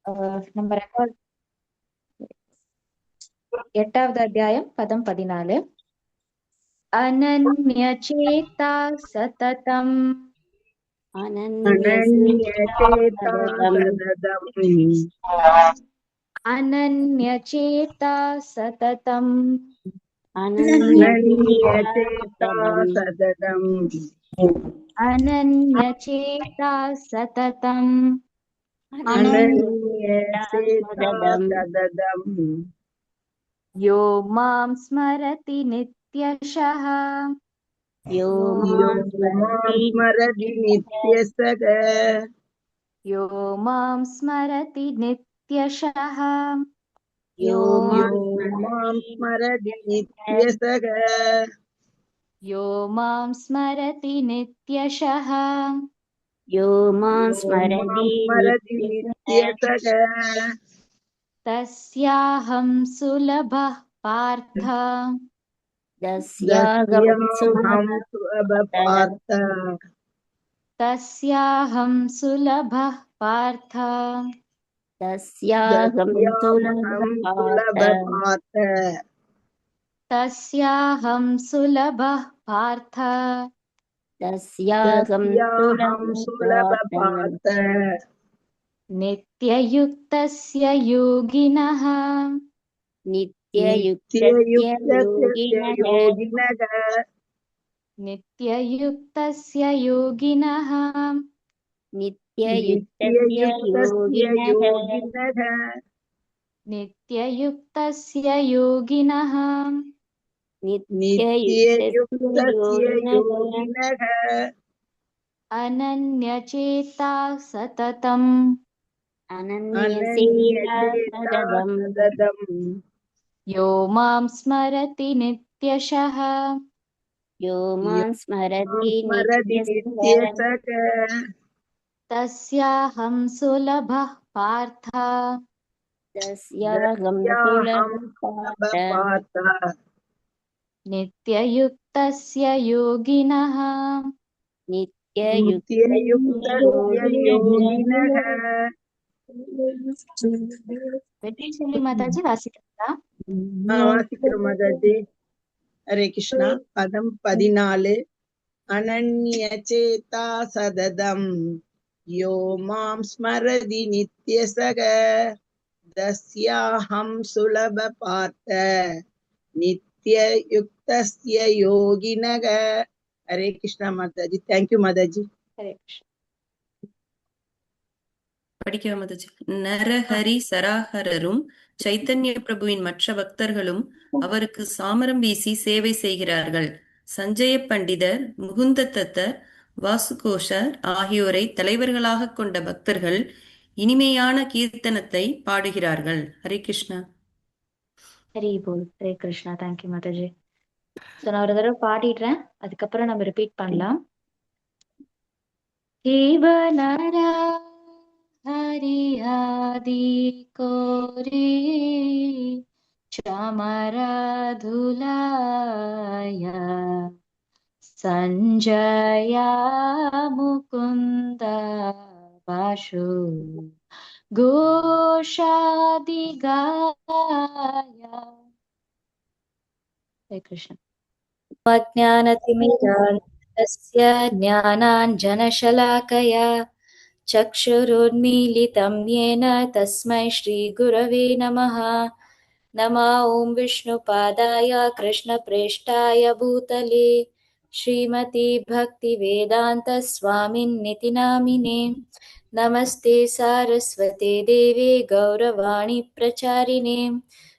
நம்ம ரெக்கார்ட் 8வது அத்தியாயம் பதம் 14. அனன்யசேதா சததம் அனன்யசேதா சததம் அனன்யசேதா சததம் யோ மாம் ஸ்மரதி நித்யஷः யோ மாம் ஸ்மரதி நித்யசக யோ மாம் ஸ்மரதி நித்யஷः யோ மாம் ஸ்மரதி நித்யசக யோ மாம் ஸ்மரதி நித்யஷः யோ மாம் ஸ்மரதி நித்யசக தஸ்யாஹம் சுலபः பார்த்த தஸ்யாஹம் சுலப தஸ்யாஹம் சுலபः பார்த்த தஸ்யாஹம் சுலப தஸ்யாஹம் சுலபः பார்த்த தஸ்யாஹம் சுலப நித்யயுக்தஸ்ய யோகினः நித்யயுக்தஸ்ய யோகினः நித்யயுக்தஸ்ய யோகினः அனன்யசேதா சததம் யோ மாம் ஸ்மரதி நித்யஷः யோ மாம் ஸ்மரதி நித்யசக தஸ்யாஹம் சுலபः பார்த்த தஸ்யாஹம் சுலப நித்யயுக்தஸ்ய யோகினः வெற்றிச்செல்வி மாதாஜி வாசிக்கிறதா? வாசிக்கிறோம் மாதாஜி. ஹரே கிருஷ்ணா. பதம் 14. அனன்யசேதா சததம் யோ மாம் ஸ்மரதி நித்யசக தஸ்யாஹம் சுலப பார்த்த நித்யயுக்தஸ்ய யோகினக. ஹரே கிருஷ்ணா மாதாஜி. தேங்க்யூ மாதாஜி. ஹரே கிருஷ்ணா. படிக்கிறோம் மாதாஜி. நரஹரி சராஹரரும் சைத்தன்ய பிரபுவின் மற்ற பக்தர்களும் அவருக்கு சாமரம் வீசி சேவை செய்கிறார்கள். சஞ்சய பண்டிதர், முகுந்த தத்தர், வாசுகோஷர் ஆகியோரை தலைவர்களாக கொண்ட பக்தர்கள் இனிமையான கீர்த்தனத்தை பாடுகிறார்கள். ஹரே கிருஷ்ணா. ஹரி போல். ஹரே கிருஷ்ணா. தேங்க்யூ மாதாஜி. ஸோ நான் ஒரு தடவை பாடிடுறேன், அதுக்கப்புறம் நம்ம ரிப்பீட் பண்ணலாம். ஹேவனரா ஹரிஹாதி கோரே சமரதுலாய சஞ்சயா முகுந்த பாஷு கோஷாதிகாய. ஹரே கிருஷ்ண. அஜ்ஞானதிமிராந்தஸ்ய ஞானாஞ்சனशलाकया चक्षुरुन्मीलितं येन तस्मै श्रीगुरवे नमः. नमः ॐ विष्णुपादाय कृष्णप्रेष्ठाय भूतले श्रीमती भक्तिवेदान्तस्वामिन्निति नामिने. नमस्ते सारस्वते देवे गौरवाणी प्रचारिणे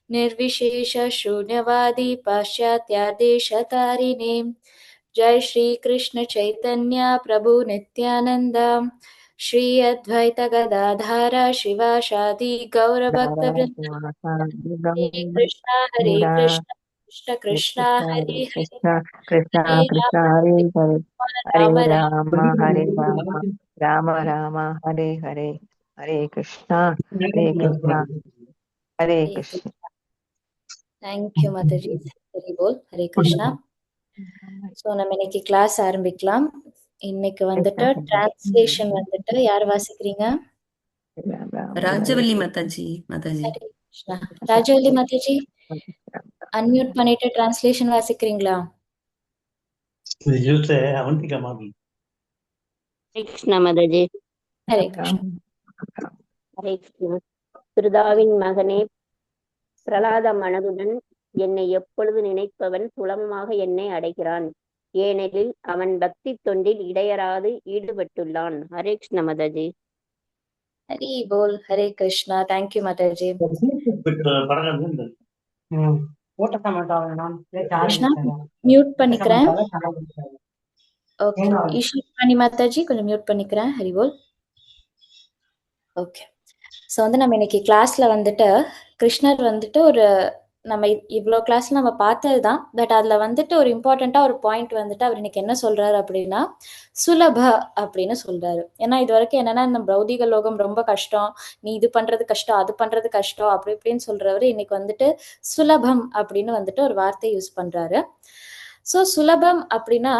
निर्विशेषशून्यवादी पाश्चात्यादेशतारिणे. जय श्री कृष्ण चैतन्य प्रभु नित्यानंद श्री अद्वैत गदाधर शिवासादि गौर भक्तवृंद. हरे कृष्णा कृष्ण कृष्ण हरे हरे कृष्णा कृष्णा हरे हरे राम हरे राम राम हरे राम राम राम हरे हरे हरे कृष्णा हरे कृष्णा. थैंक यू माताजी. हरि बोल. हरे कृष्णा. ஸோ நம்ம இன்னைக்கு கிளாஸ் ஆரம்பிக்கலாம். இன்னைக்கு வந்துட்டு டிரான்ஸ்லேஷன் வந்துட்டு யார் வாசிக்கிறீங்க? ராஜவல்லி மாதாஜி. ஹரே கிருஷ்ணா. ராஜவல்லி மாதாஜி அன்மியூட் பண்ணிட்டு டிரான்ஸ்லேஷன் வாசிக்கிறீங்களா? Giusto, avanti chiamavi. Krishna Mataji. Hare Krishna. Hare Krishna. சுரதாவின் மகனே, பிரலாத மனதுடன் என்னை எப்பொழுது நினைப்பவன் சுலபமாக என்னை அடைகிறான். ஏனெனில் அவன் பக்தி தொண்டில் இடையறாது ஈடுபட்டுள்ளான். ஹரே கிருஷ்ண மதஜி. ஹரி போல். ஹரே கிருஷ்ணா. தேங்க்யூ மாதாஜி. கிருஷ்ணா மியூட் பண்ணிக்கிறேன். ஓகே, ஈஸ்வரி மாதாஜி கொஞ்சம் மியூட் பண்ணிக்கிறேன். ஹரி போல். ஓகே, ஸோ வந்து நம்ம இன்னைக்கு கிளாஸ்ல வந்துட்டு கிருஷ்ணர் வந்துட்டு நம்ம இவ்வளோ கிளாஸ்ல நம்ம பார்த்தது தான். பட் அதுல வந்துட்டு ஒரு இம்பார்ட்டண்டா ஒரு பாயிண்ட் வந்துட்டு அவர் இன்னைக்கு என்ன சொல்றாரு அப்படின்னா சுலப அப்படின்னு சொல்றாரு. ஏன்னா இது வரைக்கும் என்னன்னா இந்த பௌதிக லோகம் ரொம்ப கஷ்டம், நீ இது பண்றது கஷ்டம், அது பண்றது கஷ்டம் அப்படி இப்படின்னு சொல்றவரு இன்னைக்கு வந்துட்டு சுலபம் அப்படின்னு வந்துட்டு ஒரு வார்த்தை யூஸ் பண்றாரு. ஸோ சுலபம் அப்படின்னா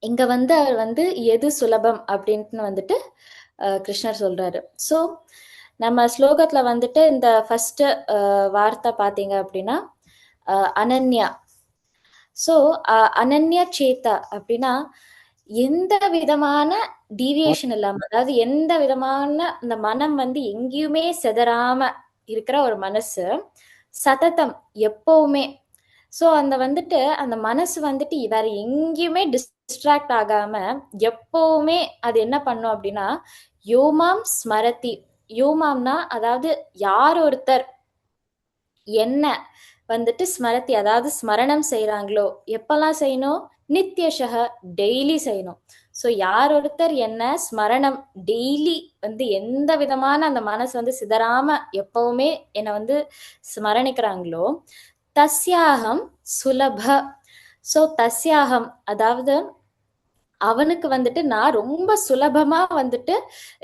இங்க வந்து அவர் வந்து எது சுலபம் அப்படின்ட்டு வந்துட்டு கிருஷ்ணர் சொல்றாரு. ஸோ நம்ம ஸ்லோகத்துல வந்துட்டு இந்த ஃபர்ஸ்ட் வார்த்தை பார்த்தீங்க அப்படின்னா அனன்யா. ஸோ அனன்யா சேத்தா அப்படின்னா எந்த விதமான டீவியேஷன் இல்லாம, அதாவது எந்த விதமான இந்த மனம் வந்து எங்கேயுமே செதறாம இருக்கிற ஒரு மனசு, சததம் எப்பவுமே. ஸோ அந்த வந்துட்டு அந்த மனசு வந்துட்டு வேற எங்கேயுமே டிஸ்ட்ராக்ட் ஆகாம எப்பவுமே அது என்ன பண்ணும் அப்படின்னா யோமாம் ஸ்மரதி. யோமாம்னா அதாவது யார் ஒருத்தர் என்ன வந்துட்டு ஸ்மரதி அதாவது ஸ்மரணம் செய்யறாங்களோ, எப்பெல்லாம் செய்யணும்? நித்யஷக, டெய்லி செய்யணும். ஸோ யார் ஒருத்தர் என்ன ஸ்மரணம் டெய்லி வந்து எந்த விதமான அந்த மனசு வந்து சிதறாம எப்பவுமே என்னை வந்து ஸ்மரணிக்கிறாங்களோ, தஸ்யாகம் சுலப. ஸோ தஸ்யாகம் அதாவது அவனுக்கு வந்துட்டு நான் ரொம்ப சுலபமா வந்துட்டு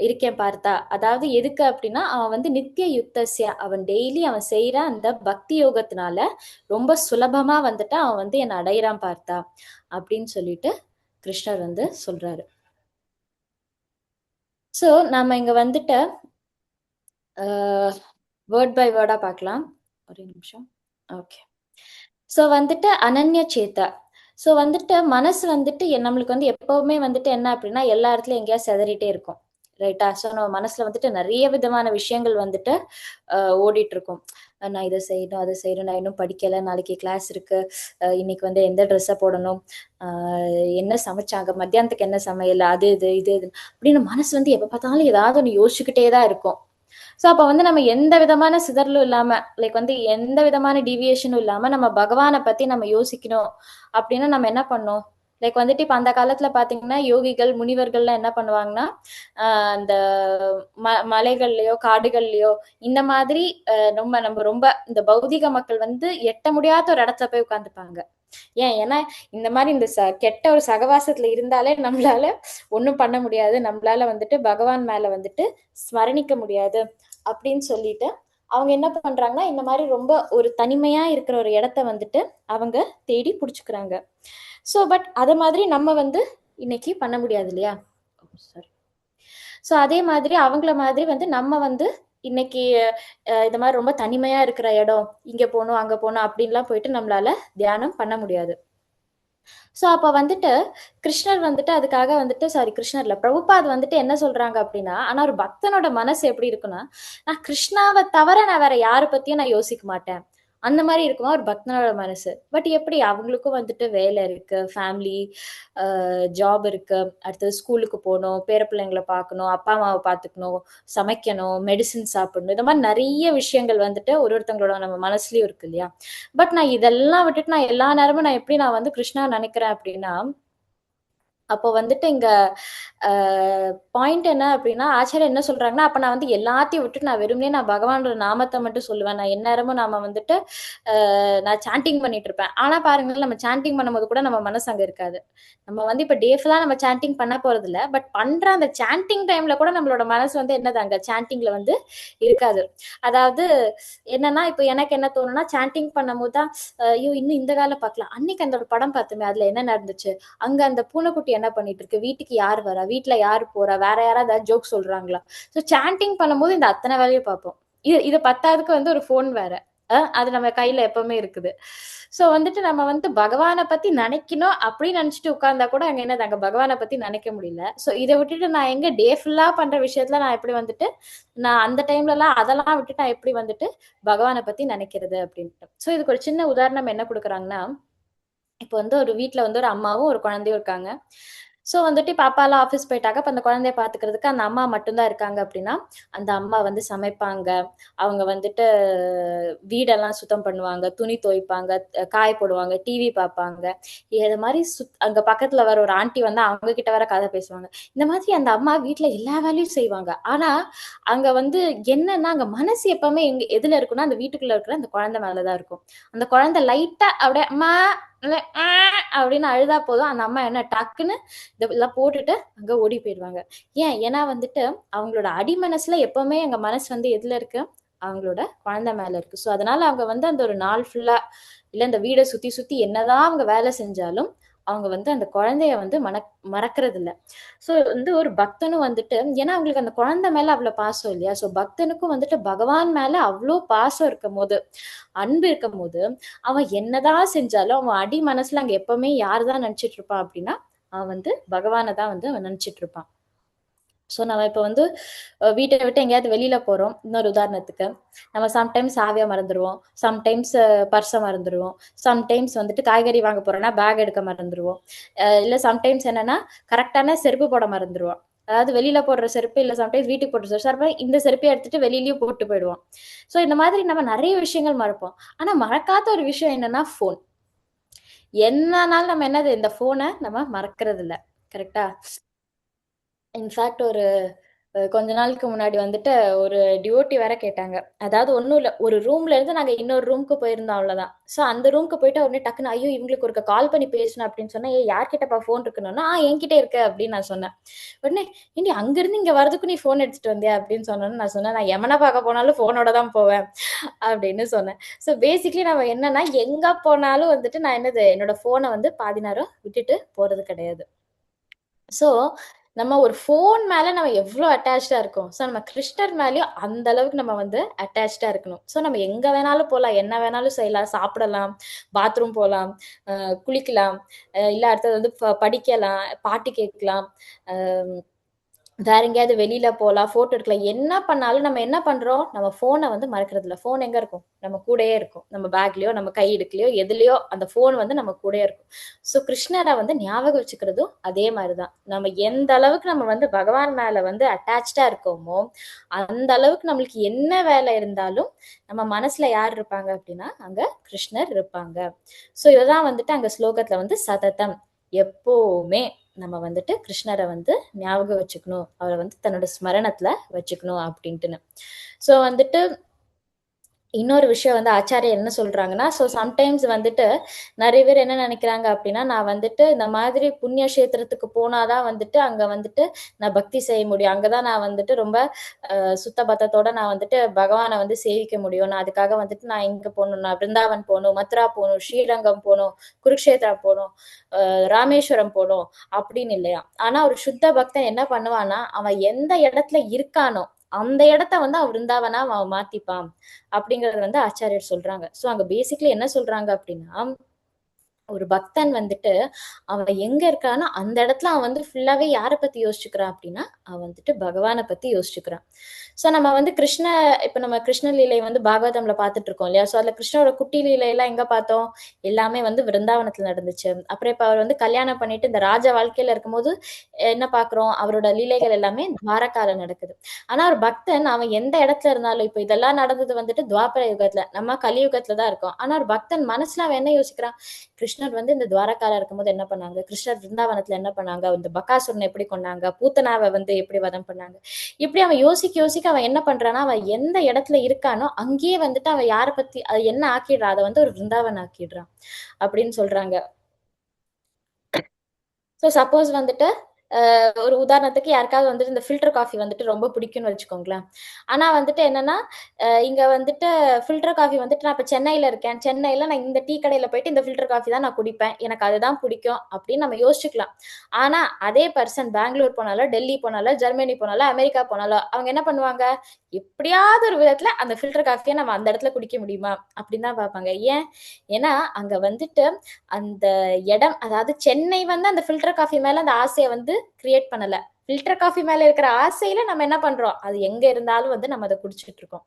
இருக்கேன் பார்த்தா. அதாவது எதுக்கு அப்படின்னா அவன் வந்து நித்திய யுத்தஸ்ய, அவன் டெய்லி அவன் செய்யற அந்த பக்தி யோகத்தினால ரொம்ப சுலபமா வந்துட்டு அவன் வந்து என்னை அடையிறான் பார்த்தா அப்படின்னு சொல்லிட்டு கிருஷ்ணர் வந்து சொல்றாரு. ஸோ நாம இங்க வந்துட்டு வேர்ட் பை வேர்டா பார்க்கலாம். ஒரு நிமிஷம். ஓகே, ஸோ வந்துட்டு அனன்ய சேத்தா. ஸோ வந்துட்டு மனசு வந்துட்டு நம்மளுக்கு வந்து எப்பவுமே வந்துட்டு என்ன அப்படின்னா எல்லா இடத்துலயும் எங்கேயா செதறிட்டே இருக்கும், ரைட்டா? ஸோ நம்ம மனசுல வந்துட்டு நிறைய விதமான விஷயங்கள் வந்துட்டு ஓடிட்டு இருக்கும். நான் இதை செய்யணும், அதை செய்யணும், நான் இன்னும் படிக்கலை, நாளைக்கு கிளாஸ் இருக்கு, இன்னைக்கு வந்து எந்த ட்ரெஸ்ஸை போடணும், என்ன சமைச்சாங்க, மத்தியானத்துக்கு என்ன சமையல், அது இது இது இது அப்படின்னு மனசு வந்து எப்போ பார்த்தாலும் ஏதாவது ஒன்று யோசிச்சுக்கிட்டே தான் இருக்கும். ஸோ அப்போ வந்து நம்ம எந்த விதமான சிதறலும் இல்லாம, லைக் வந்து எந்த விதமான டீவியேஷனும் இல்லாம நம்ம பகவானை பத்தி நம்ம யோசிக்கணும் அப்படின்னா நம்ம என்ன பண்ணோம்? லைக் வந்துட்டு இப்ப அந்த காலத்துல பாத்தீங்கன்னா யோகிகள் முனிவர்கள்லாம் என்ன பண்ணுவாங்கன்னா அந்த மலைகள்லயோ காடுகள்லயோ இந்த மாதிரி நம்ம ரொம்ப இந்த பௌதிக மக்கள் வந்து எட்ட முடியாத ஒரு இடத்துல போய் உட்காந்துப்பாங்க. ஏன்னா இந்த மாதிரி இந்த கெட்ட ஒரு சகவாசத்துல இருந்தாலே நம்மளால ஒண்ணும் பண்ண முடியாது, நம்மளால வந்துட்டு பகவான் மேல வந்துட்டு ஸ்மரணிக்க முடியாது அப்படின்னு சொல்லிட்டு அவங்க என்ன பண்றாங்கன்னா இந்த மாதிரி ரொம்ப ஒரு தனிமையா இருக்கிற ஒரு இடத்த வந்துட்டு அவங்க தேடி புடிச்சுக்கிறாங்க. ஸோ பட் அதை மாதிரி நம்ம வந்து இன்னைக்கு பண்ண முடியாது இல்லையா? சாரி. ஸோ அதே மாதிரி அவங்கள மாதிரி வந்து நம்ம வந்து இன்னைக்கு இந்த மாதிரி ரொம்ப தனிமையா இருக்கிற இடம், இங்க போகணும் அங்க போகணும் அப்படின்லாம் போயிட்டு நம்மளால தியானம் பண்ண முடியாது. ஸோ அப்போ வந்துட்டு கிருஷ்ணர் வந்துட்டு அதுக்காக வந்துட்டு கிருஷ்ணர்ல பிரபுபாத் வந்துட்டு என்ன சொல்றாங்க அப்படின்னா, ஆனா ஒரு பக்தனோட மனசு எப்படி இருக்குன்னா, நான் கிருஷ்ணாவை தவிர நான் வேற யாரை பத்தியும் நான் யோசிக்க மாட்டேன், அந்த மாதிரி இருக்குமா ஒரு பக்தனோட மனசு. பட் எப்படி அவங்களுக்கும் வந்துட்டு வேலை இருக்கு, ஃபேமிலி ஜாப் இருக்கு, அடுத்தது ஸ்கூலுக்கு போகணும், பேர பிள்ளைங்களை பார்க்கணும், அப்பா அம்மாவை பார்த்துக்கணும், சமைக்கணும், மெடிசின் சாப்பிடணும், இந்த மாதிரி நிறைய விஷயங்கள் வந்துட்டு ஒருத்தங்களோட நம்ம மனசுலயும் இருக்கு இல்லையா? பட் நான் இதெல்லாம் விட்டுட்டு நான் எல்லா நேரமும் நான் எப்படி நான் வந்து கிருஷ்ணா நினைக்கிறேன் அப்படின்னா, அப்போ வந்துட்டு இங்க பாயிண்ட் என்ன அப்படின்னா ஆச்சாரியர் என்ன சொல்றாங்கன்னா, அப்ப நான் வந்து எல்லாத்தையும் விட்டுட்டு நான் வெறுமனே நான் பகவானோட நாமத்தை மட்டும் சொல்லுவேன், நான் எந்நேரமும் நாம வந்துட்டு நான் சாண்டிங் பண்ணிட்டு இருப்பேன். ஆனா பாருங்க, நம்ம சாண்டிங் பண்ணும்போது கூட நம்ம மனசு அங்க இருக்காது. நம்ம வந்து இப்ப டே ஃபுல்லா நம்ம சாண்டிங் பண்ண போறது இல்ல, பட் பண்ற அந்த சாண்டிங் டைம்ல கூட நம்மளோட மனசு வந்து என்னது அங்க சாண்டிங்ல வந்து இருக்காது. அதாவது என்னன்னா இப்ப எனக்கு என்ன தோணுன்னா, சாண்டிங் பண்ணும்போது தான் ஐயோ இன்னும் இந்த வேலை பார்க்கலாம், அன்னைக்கு அந்த ஒரு படம் பார்த்துமே அதுல என்ன நடந்துச்சு, அங்க அந்த பூனைக்குட்டி என்ன பண்ணிட்டு இருக்கு, வீட்டுக்கு யார் வரா, வீட்டுல யார் போறா, வேற யாராவது ஏதாவது ஜோக் சொல்றாங்களா. ஸோ சாண்டிங் பண்ணும்போது இந்த அத்தனை வேலையும் பார்ப்போம். இது பத்தாவதுக்கு வந்து ஒரு ஃபோன் வேற. அது நம்ம கையில எப்பவுமே இருக்குது. சோ வந்துட்டு நம்ம வந்து பகவானை பத்தி நினைக்கணும் அப்படின்னு நினைச்சிட்டு உட்கார்ந்தா கூட அங்க என்னது, அங்க பகவானை பத்தி நினைக்க முடியல. சோ இதை விட்டுட்டு நான் எங்க டே ஃபுல்லா பண்ற விஷயத்துல நான் எப்படி வந்துட்டு நான் அந்த டைம்ல எல்லாம் அதெல்லாம் விட்டுட்டு நான் எப்படி வந்துட்டு பகவானை பத்தி நினைக்கிறது அப்படின்ட்டு. சோ இதுக்கு ஒரு சின்ன உதாரணம் என்ன கொடுக்குறாங்கன்னா, இப்போ வந்து ஒரு வீட்ல வந்து ஒரு அம்மாவும் ஒரு குழந்தையும் இருக்காங்க. சோ வந்துட்டு இப்ப அப்பாலாம் ஆஃபீஸ் போயிட்டாங்க. அப்ப அந்த குழந்தைய பாத்துக்கிறதுக்கு அந்த அம்மா மட்டும்தான் இருக்காங்க அப்படின்னா, அந்த அம்மா வந்து சமைப்பாங்க. அவங்க வந்துட்டு வீடெல்லாம் சுத்தம் பண்ணுவாங்க, துணி துவைப்பாங்க, காய போடுவாங்க, டிவி பார்ப்பாங்க. இது மாதிரி அங்க பக்கத்துல வர ஒரு ஆண்டி வந்து அவங்க கிட்ட வர கதை பேசுவாங்க. இந்த மாதிரி அந்த அம்மா வீட்ல எல்லா வேலையும் செய்வாங்க. ஆனா அங்க வந்து என்னன்னா, அங்க மனசு எப்பவுமே எதுல இருக்குன்னா, அந்த வீட்டுக்குள்ள இருக்கிற அந்த குழந்தை மேலதான் இருக்கும். அந்த குழந்தை லைட்டா அப்படியே அம்மா அப்படின்னு அழுதா போதும், அந்த அம்மா என்ன டக்குன்னு இதெல்லாம் போட்டுட்டு அங்க ஓடி போயிடுவாங்க. ஏன்னா வந்துட்டு அவங்களோட அடிமனசுல எப்பவுமே அங்க மனசு வந்து எதுல இருக்கு, அவங்களோட குழந்தை மேல இருக்கு. சோ அதனால அவங்க வந்து அந்த ஒரு நாள் ஃபுல்லா இல்ல இந்த வீடை சுத்தி சுத்தி என்னதான் அவங்க வேலை செஞ்சாலும் அவங்க வந்து அந்த குழந்தைய வந்து மறக்கிறது இல்ல. சோ வந்து ஒரு பக்தனும் வந்துட்டு, ஏன்னா அவங்களுக்கு அந்த குழந்தை மேல அவ்வளவு பாசம் இல்லையா. சோ பக்தனுக்கும் வந்துட்டு பகவான் மேல அவ்வளோ பாசம் இருக்கும் போது, அன்பு இருக்கும் போது, அவன் என்னதான் செஞ்சாலும் அவன் அடி மனசுல அங்க எப்பவுமே யாருதான் நினைச்சிட்டு இருப்பான் அப்படின்னா, அவன் வந்து பகவானை தான் வந்து அவன் நினைச்சிட்டு இருப்பான். ஸோ நம்ம இப்போ வந்து வீட்டை விட்டு எங்கேயாவது வெளியில போறோம். இன்னொரு உதாரணத்துக்கு, நம்ம சம்டைம்ஸ் சாவியை மறந்துடுவோம், சம்டைம்ஸ் பர்ஸை மறந்துடுவோம், சம்டைம்ஸ் வந்துட்டு காய்கறி வாங்க போறோம்னா பேக் எடுக்க மறந்துடுவோம், இல்லை சம்டைம்ஸ் என்னன்னா கரெக்டான செருப்பு போட மறந்துடுவோம். அதாவது வெளியில போடுற செருப்பு இல்லை சம்டைம்ஸ் வீட்டுக்கு போடுற செருப்பு, இந்த செருப்பை எடுத்துட்டு வெளியிலயும் போட்டு போயிடுவோம். ஸோ இந்த மாதிரி நம்ம நிறைய விஷயங்கள் மறப்போம். ஆனா மறக்காத ஒரு விஷயம் என்னன்னா ஃபோன். என்னன்னாலும் நம்ம என்னது, இந்த போனை நம்ம மறக்கிறது இல்லை. கரெக்டா? இன்ஃபேக்ட் ஒரு கொஞ்ச நாளுக்கு முன்னாடி வந்துட்டு ஒரு டிவோட்டி வேற கேட்டாங்க. அதாவது ஒன்றும் இல்லை, ஒரு ரூம்ல இருந்து நாங்கள் இன்னொரு ரூமுக்கு போயிருந்தோம், அவ்வளோதான். ஸோ அந்த ரூமுக்கு போயிட்டு உடனே டக்குன்னு ஐயோ இவங்களுக்கு ஒரு கால் பண்ணி பேசணும் அப்படின்னு சொன்னா, யார்கிட்டப்பா ஃபோன் இருக்குன்னா, என்கிட்ட இருக்கு அப்படின்னு நான் சொன்னேன். உடனே ஏண்டி அங்கிருந்து இங்க வரதுக்கு நீ ஃபோன் எடுத்துட்டு வந்தியா அப்படின்னு சொன்னோன்னு நான் சொன்னேன், நான் எமனை பார்க்க போனாலும் ஃபோனோட தான் போவேன் அப்படின்னு சொன்னேன். ஸோ பேசிக்லி நம்ம என்னன்னா, எங்க போனாலும் வந்துட்டு நான் என்னது, என்னோட ஃபோனை வந்து பாதி நேரம் விட்டுட்டு போறது கிடையாது. ஸோ நம்ம ஒரு ஃபோன் மேல நம்ம எவ்வளோ அட்டாச்சா இருக்கோம், ஸோ நம்ம கிருஷ்ணர் மேலேயும் அந்த அளவுக்கு நம்ம வந்து அட்டாச்சா இருக்கணும். ஸோ நம்ம எங்க வேணாலும் போகலாம், என்ன வேணாலும் செய்யலாம், சாப்பிடலாம், பாத்ரூம் போகலாம், குளிக்கலாம், இல்லை அடுத்தது வந்து படிக்கலாம், பாட்டு கேட்கலாம், வேற எங்கேயாவது வெளியில போகலாம், போட்டோ எடுக்கலாம். என்ன பண்ணாலும் நம்ம என்ன பண்றோம், நம்ம போனை வந்து மறக்கிறது இல்லை. போன் எங்க இருக்கும், நம்ம கூடயே இருக்கும். நம்ம பேக்லயோ நம்ம கை இடுக்கலையோ எதுலயோ அந்த போன் வந்து நம்ம கூடயே இருக்கும். ஸோ கிருஷ்ணரை வந்து ஞாபகம் வச்சுக்கிறதும் அதே மாதிரிதான். நம்ம எந்த அளவுக்கு நம்ம வந்து பகவான் மேல வந்து அட்டாச்சா இருக்கோமோ, அந்த அளவுக்கு நம்மளுக்கு என்ன வேலை இருந்தாலும் நம்ம மனசுல யார் இருப்பாங்க அப்படின்னா அங்க கிருஷ்ணர் இருப்பாங்க. ஸோ இதுதான் வந்துட்டு அங்க ஸ்லோகத்துல வந்து சததம், எப்பவுமே நம்ம வந்துட்டு கிருஷ்ணரை வந்து ஞாபகம் வச்சுக்கணும், அவரை வந்து தன்னோட ஸ்மரணத்துல வச்சுக்கணும் அப்படின்ட்டுன்னு. ஸோ வந்துட்டு இன்னொரு விஷயம் வந்து ஆச்சாரியர் என்ன சொல்றாங்கன்னா, ஸோ சம்டைம்ஸ் வந்துட்டு நிறைய பேர் என்ன நினைக்கிறாங்க அப்படின்னா, நான் வந்துட்டு இந்த மாதிரி புண்ணிய கஷேத்திரத்துக்கு போனாதான் வந்துட்டு அங்க வந்துட்டு நான் பக்தி செய்ய முடியும், அங்கதான் நான் வந்துட்டு ரொம்ப சுத்த பத்தத்தோட நான் வந்துட்டு பகவானை வந்து சேவிக்க முடியும், நான் அதுக்காக வந்துட்டு நான் இங்க போகணும், நான் பிருந்தாவன் போகணும், மத்ரா போகணும், ஸ்ரீரங்கம் போகணும், குருக்ஷேத்திரம் போகணும், ராமேஸ்வரம் போகணும் அப்படின்னு இல்லையா. ஆனா ஒரு சுத்த பக்தன் என்ன பண்ணுவான்னா, அவன் எந்த இடத்துல இருக்கானோ அந்த இடத்த வந்து அவன் விருந்தாவனா அவன் மாத்திப்பான் அப்படிங்கறது வந்து ஆச்சாரியர் சொல்றாங்க. சோ அங்க பேசிக்கலி என்ன சொல்றாங்க அப்படின்னா, ஒரு பக்தன் வந்துட்டு அவன் எங்க இருக்கானோ அந்த இடத்துல அவன் வந்து ஃபுல்லாவே யாரை பத்தி யோசிச்சுக்கிறான் அப்படின்னா, அவன் வந்துட்டு பகவானை பத்தி யோசிச்சுக்கிறான். சோ நம்ம வந்து இப்ப நம்ம கிருஷ்ண லீலை வந்து பாகவதம்ல பாத்துட்டு இருக்கோம் இல்லையா. சோ அதுல கிருஷ்ணரோட குட்டி லீலை எல்லாம் எங்க பார்த்தோம், எல்லாமே வந்து விருந்தாவனத்துல நடந்துச்சு. அப்புறம் இப்ப அவர் வந்து கல்யாணம் பண்ணிட்டு இந்த ராஜ வாழ்க்கையில இருக்கும்போது என்ன பாக்குறோம், அவரோட லீலைகள் எல்லாமே துவாரகால நடக்குது. ஆனா ஒரு பக்தன் அவன் எந்த இடத்துல இருந்தாலும், இப்ப இதெல்லாம் நடந்தது வந்துட்டு துவாபர யுகத்துல, நம்ம கலியுகத்துல தான் இருக்கோம். ஆனா ஒரு பக்தன் மனசுல அவன் என்ன யோசிக்கிறான், கிருஷ்ணர் வந்து இந்த துவாரகால இருக்கும்போது என்ன பண்ணாங்க, கிருஷ்ணர் விருந்தாவனத்துல என்ன பண்ணாங்க, இந்த பகாசுரனை எப்படி கொண்டாங்க, பூத்தனாவை வந்து எப்படி வதம் பண்ணாங்க, இப்படி அவன் யோசிக்க யோசிக்க அவன் என்ன பண்றான்னா, அவன் எந்த இடத்துல இருக்கானோ அங்கேயே வந்துட்டு அவன் யாரை பத்தி அது என்ன ஆக்கிடுறான், அதை வந்து ஒரு விருந்தாவன் ஆக்கிடுறான் அப்படின்னு சொல்றாங்க. ஸோ சப்போஸ் வந்துட்டு ஒரு உதாரணத்துக்கு யாருக்காவது வந்துட்டு இந்த ஃபில்டர் காஃபி வந்துட்டு ரொம்ப பிடிக்கும்னு வச்சுக்கோங்களேன். ஆனா வந்துட்டு என்னன்னா, இங்க வந்துட்டு ஃபில்டர் காஃபி வந்துட்டு நான் இப்ப சென்னையில இருக்கேன். சென்னையில நான் இந்த டீ கடையில போயிட்டு இந்த ஃபில்டர் காஃபி தான் நான் குடிப்பேன். எனக்கு அதுதான் பிடிக்கும் அப்படின்னு நம்ம யோசிச்சுக்கலாம். ஆனா அதே பர்சன் பெங்களூர் போனாலோ, டெல்லி போனாலோ, ஜெர்மனி போனாலோ, அமெரிக்கா போனாலோ அவங்க என்ன பண்ணுவாங்க? எப்படியாவது ஒரு விதத்துல அந்த ஃபில்டர் காஃபியை நம்ம அந்த இடத்துல குடிக்க முடியுமா அப்படின்னு தான் பார்ப்பாங்க. ஏன்? ஏன்னா அங்க வந்துட்டு அந்த இடம், அதாவது சென்னை வந்து அந்த ஃபில்டர் காஃபி மேல அந்த ஆசையை வந்து கிரியேட் பண்ணல. ஃபில்டர் காஃபி மேல இருக்கிற ஆசையில நம்ம என்ன பண்றோம்? அது எங்க இருந்தாலும் வந்து நம்ம அதை குடிச்சிட்டு இருக்கோம்.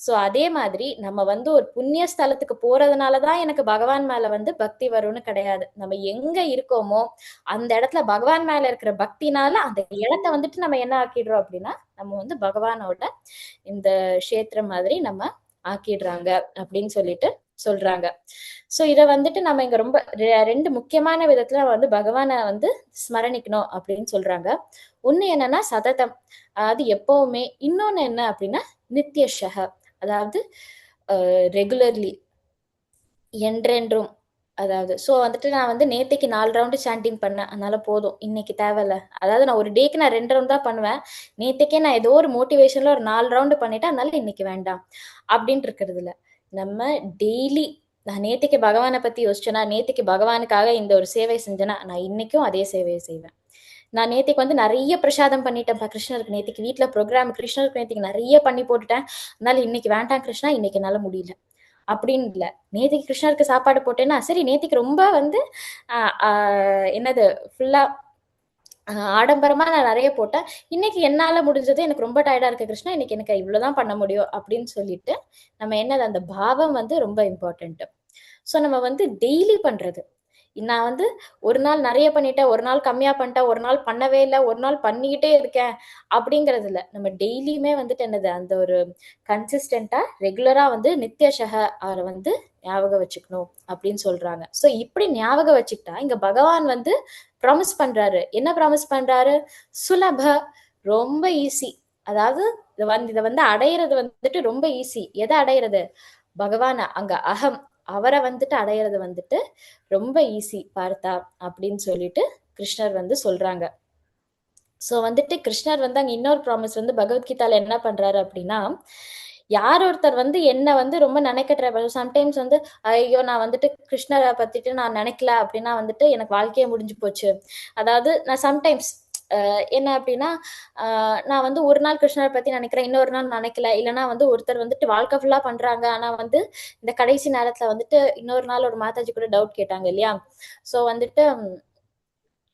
சோ அதே மாதிரி நம்ம வந்து ஒரு புண்ணிய ஸ்தலத்துக்கு போறதுனாலதான் எனக்கு பகவான் மேல வந்து பக்தி வரும்னு கிடையாது. நம்ம எங்க இருக்கோமோ அந்த இடத்துல பகவான் மேல இருக்கிற பக்தினால அந்த இடத்த வந்துட்டு நம்ம என்ன ஆக்கிடுறோம் அப்படின்னா, நம்ம வந்து பகவானோட இந்த கஷேத்திரம் மாதிரி நம்ம ஆக்கிடுறாங்க அப்படின்னு சொல்லிட்டு சொல்றாங்க. சோ இத வந்துட்டு நம்ம இங்க ரொம்ப ரெண்டு முக்கியமான விதத்துல வந்து பகவானை வந்து ஸ்மரணிக்கணும் அப்படின்னு சொல்றாங்க. ஒண்ணு என்னன்னா சததம், அதாவது எப்பவுமே. இன்னொன்னு என்ன அப்படின்னா நித்யஷக, அதாவது ரெகுலர்லி, என்றென்றும். அதாவது சோ வந்துட்டு நான் வந்து நேத்தைக்கு 4 ரவுண்டு சாண்டிங் பண்ணேன், அதனால போதும், இன்னைக்கு தேவையில்ல. அதாவது நான் ஒரு டேக்கு நான் 2 ரவுண்ட் தான் பண்ணுவேன். நேத்தைக்கே நான் ஏதோ ஒரு மோட்டிவேஷன்ல ஒரு 4 ரவுண்டு பண்ணிட்டேன், அதனால இன்னைக்கு வேண்டாம் அப்படின்னு இருக்கிறது இல்ல. நம்ம டெய்லி, நான் நேத்தைக்கு பகவானை பத்தி யோசிச்சேனா, நேத்தைக்கு பகவானுக்காக இந்த ஒரு சேவை செஞ்சேனா, நான் இன்னைக்கும் அதே சேவையை செய்வேன். நான் நேத்தைக்கு வந்து நிறைய பிரசாதம் பண்ணிட்டேன்ப்பா கிருஷ்ணருக்கு, நேத்தைக்கு வீட்டுல ப்ரோக்ராம் கிருஷ்ணருக்கு நேத்தைக்கு நிறைய பண்ணி போட்டுட்டேன், அதனால இன்னைக்கு வேண்டாம் கிருஷ்ணா, இன்னைக்கு என்னால முடியல அப்படின்னு இல்ல. நேத்திக்கு கிருஷ்ணருக்கு சாப்பாடு போட்டேன்னா சரி, நேத்திக்கு ரொம்ப வந்து என்னது ஃபுல்லா ஆடம்பரமா நான் நிறைய போட்டேன், இன்னைக்கு என்னால முடிஞ்சது, எனக்கு ரொம்ப டயர்டா இருக்கு கிருஷ்ணா, இன்னைக்கு எனக்கு இவ்வளவுதான் பண்ண முடியும் அப்படின்னு சொல்லிட்டு நம்ம என்னது, அந்த பாவம் வந்து ரொம்ப இம்பார்ட்டன்ட். சோ நம்ம வந்து டெய்லி பண்றது. நான் வந்து ஒரு நாள் நிறைய பண்ணிட்டேன், ஒரு நாள் கம்மியா பண்ணிட்டேன், ஒரு நாள் பண்ணவே இல்லை, ஒரு நாள் பண்ணிக்கிட்டே இருக்கேன் அப்படிங்கிறது இல்ல. நம்ம டெய்லியுமே வந்துட்டு என்னது, அந்த ஒரு கன்சிஸ்டண்டா ரெகுலரா வந்து நித்யஷக அவரை வந்து ஞாபகம் வச்சுக்கணும் அப்படின்னு சொல்றாங்க. சோ இப்படி ஞாபகம் வச்சுக்கிட்டா இங்க பகவான் வந்து ப்ராமிஸ் பண்றாரு. என்ன ப்ராமிஸ் பண்றாரு? சுலப, ரொம்ப ஈஸி. அதாவது இதை வந்து அடையிறது வந்துட்டு ரொம்ப ஈஸி. எதை அடையிறது? பகவான, அங்க அகம், அவரை வந்துட்டு அடையிறது வந்துட்டு ரொம்ப ஈஸி பார்த்தா அப்படின்னு சொல்லிட்டு கிருஷ்ணர் வந்து சொல்றாங்க. சோ வந்துட்டு கிருஷ்ணர் வந்து அங்க இன்னொரு ப்ராமிஸ் வந்து பகவத்கீதால என்ன பண்றாரு அப்படின்னா, யார் ஒருத்தர் வந்து என்ன வந்து ரொம்ப நினைக்க ட்ரை பண்ண, சம்டைம்ஸ் வந்து ஐயோ நான் வந்துட்டு கிருஷ்ணரை பத்திட்டு நான் நினைக்கல அப்படின்னா வந்துட்டு எனக்கு வாழ்க்கையே முடிஞ்சு போச்சு. அதாவது நான் சம்டைம்ஸ் என்ன அப்படின்னா, நான் வந்து ஒரு நாள் கிருஷ்ணரை பத்தி நினைக்கிறேன், இன்னொரு நாள் நினைக்கல. இல்லைன்னா வந்து ஒருத்தர் வந்துட்டு வாழ்க்கை ஃபுல்லா பண்றாங்க, ஆனா வந்து இந்த கடைசி நேரத்துல வந்துட்டு இன்னொரு நாள் ஒரு மாதாஜி கூட டவுட் கேட்டாங்க இல்லையா. சோ வந்துட்டு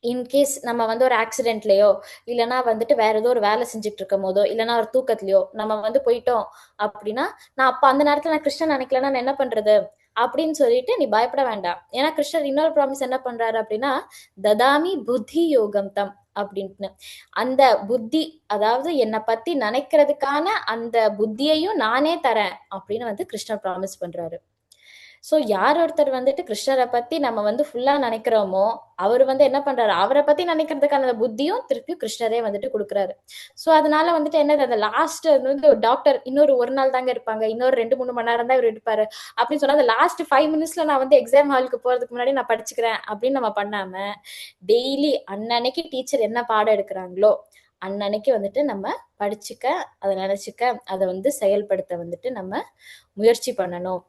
இன்கேஸ் நம்ம வந்து ஒரு ஆக்சிடென்ட்லயோ இல்லைன்னா வந்துட்டு வேற ஏதோ ஒரு வேலை செஞ்சுட்டு இருக்கும் போதோ இல்லைன்னா ஒரு தூக்கத்திலயோ நம்ம வந்து போயிட்டோம் அப்படின்னா, நான் அப்ப அந்த நேரத்துல நான் கிருஷ்ணன் நினைக்கலன்னா நான் என்ன பண்றது அப்படின்னு சொல்லிட்டு நீ பயப்பட வேண்டாம். ஏன்னா கிருஷ்ணர் இன்னொரு ப்ராமிஸ் என்ன பண்றாரு அப்படின்னா, ததாமி புத்தி யோகம் தம் அப்படின்ட்டு. அந்த புத்தி, அதாவது என்னை பத்தி நினைக்கிறதுக்கான அந்த புத்தியையும் நானே தரேன் அப்படின்னு வந்து கிருஷ்ணர் ப்ராமிஸ் பண்றாரு. சோ யார் ஒருத்தர் வந்துட்டு கிருஷ்ணரை பத்தி நம்ம வந்து ஃபுல்லா நினைக்கிறோமோ அவர் வந்து என்ன பண்றாரு, அவரை பத்தி நினைக்கிறதுக்கான புத்தியும் திருப்பி கிருஷ்ணரே வந்துட்டு கொடுக்குறாரு. சோ அதனால வந்துட்டு என்னது, அந்த லாஸ்ட் வந்து டாக்டர் இன்னொரு ஒரு நாள் தாங்க இருப்பாங்க, இன்னொரு 2-3 மணி நேரம் தான் இவர் இருப்பாரு அப்படின்னு சொன்னா, அந்த லாஸ்ட் 5 மினிட்ஸ்ல நான் வந்து எக்ஸாம் ஹாலுக்கு போறதுக்கு முன்னாடி நான் படிச்சுக்கிறேன் அப்படின்னு நம்ம பண்ணாம, டெய்லி அன்னன்னைக்கு டீச்சர் என்ன பாடம் எடுக்கிறாங்களோ அன்னன்னைக்கு வந்துட்டு நம்ம படிச்சுக்க, அதை நினைச்சுக்க, அதை வந்து செயல்படுத்த வந்துட்டு நம்ம முயற்சி பண்ணணும்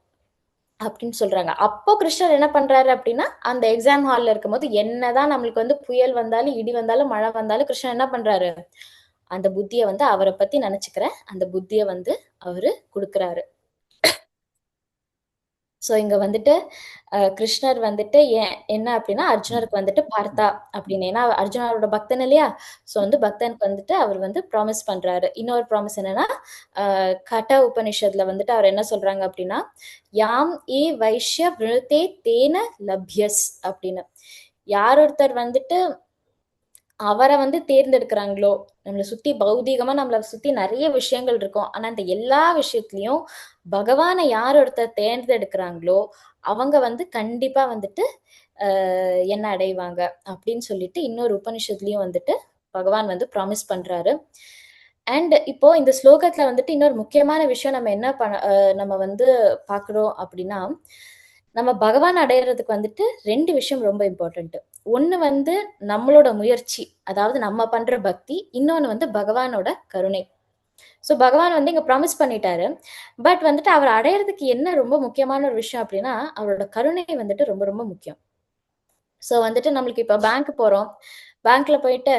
அப்படின்னு சொல்றாங்க. அப்போ கிருஷ்ணர் என்ன பண்றாரு அப்படின்னா, அந்த எக்ஸாம் ஹால்ல இருக்கும்போது என்னதான் நம்மளுக்கு வந்து புயல் வந்தாலும் இடி வந்தாலும் மழை வந்தாலும் கிருஷ்ணர் என்ன பண்றாரு, அந்த புத்தியை வந்து அவரை பத்தி நினைச்சுக்கிற அந்த புத்தியை வந்து அவரு கொடுக்குறாரு. சோ இங்க வந்துட்டு கிருஷ்ணர் வந்துட்டு என்ன அப்படின்னா அர்ஜுனருக்கு வந்துட்டு பார்த்தா அப்படின்னு, ஏன்னா அர்ஜுனரோட பக்தன் இல்லையா. சோ வந்து பக்தனுக்கு வந்துட்டு அவர் வந்து ப்ராமிஸ் பண்றாரு. இன்னொரு ப்ராமிஸ் என்னன்னா, கட உபனிஷத்துல வந்துட்டு அவர் என்ன சொல்றாங்க அப்படின்னா, யாம் ஏ வைஷ்ய விருத்தே தேன லப்யஸ் அப்படின்னு. யார் ஒருத்தர் வந்துட்டு அவரை வந்து தேர்ந்தெடுக்கிறாங்களோ, நம்மளை சுத்தி பௌதீகமா நம்மளை சுத்தி நிறைய விஷயங்கள் இருக்கும், ஆனா இந்த எல்லா விஷயத்திலயும் பகவானை யார் ஒருத்தர் தேர்ந்தெடுக்கிறாங்களோ அவங்க வந்து கண்டிப்பா வந்துட்டு என்ன அடைவாங்க அப்படின்னு சொல்லிட்டு இன்னொரு உபனிஷத்துலயும் வந்துட்டு பகவான் வந்து ப்ராமிஸ் பண்றாரு. அண்ட் இப்போ இந்த ஸ்லோகத்துல வந்துட்டு இன்னொரு முக்கியமான விஷயம் நம்ம என்ன நம்ம வந்து பாக்குறோம் அப்படின்னா, நம்ம பகவான் அடையறதுக்கு வந்துட்டு 2 விஷயம் ரொம்ப இம்பார்ட்டன்ட். ஒண்ணு வந்து நம்மளோட முயற்சி, அதாவது நம்ம பண்ற பக்தி. இன்னொன்னு வந்து பகவானோட கருணை. ஸோ பகவான் வந்து இங்க ப்ராமிஸ் பண்ணிட்டாரு. பட் வந்துட்டு அவர் அடையறதுக்கு என்ன ரொம்ப முக்கியமான ஒரு விஷயம் அப்படின்னா, அவரோட கருணை வந்துட்டு ரொம்ப ரொம்ப முக்கியம். ஸோ வந்துட்டு நம்மளுக்கு இப்போ பேங்க் போறோம். பேங்க்ல போயிட்டு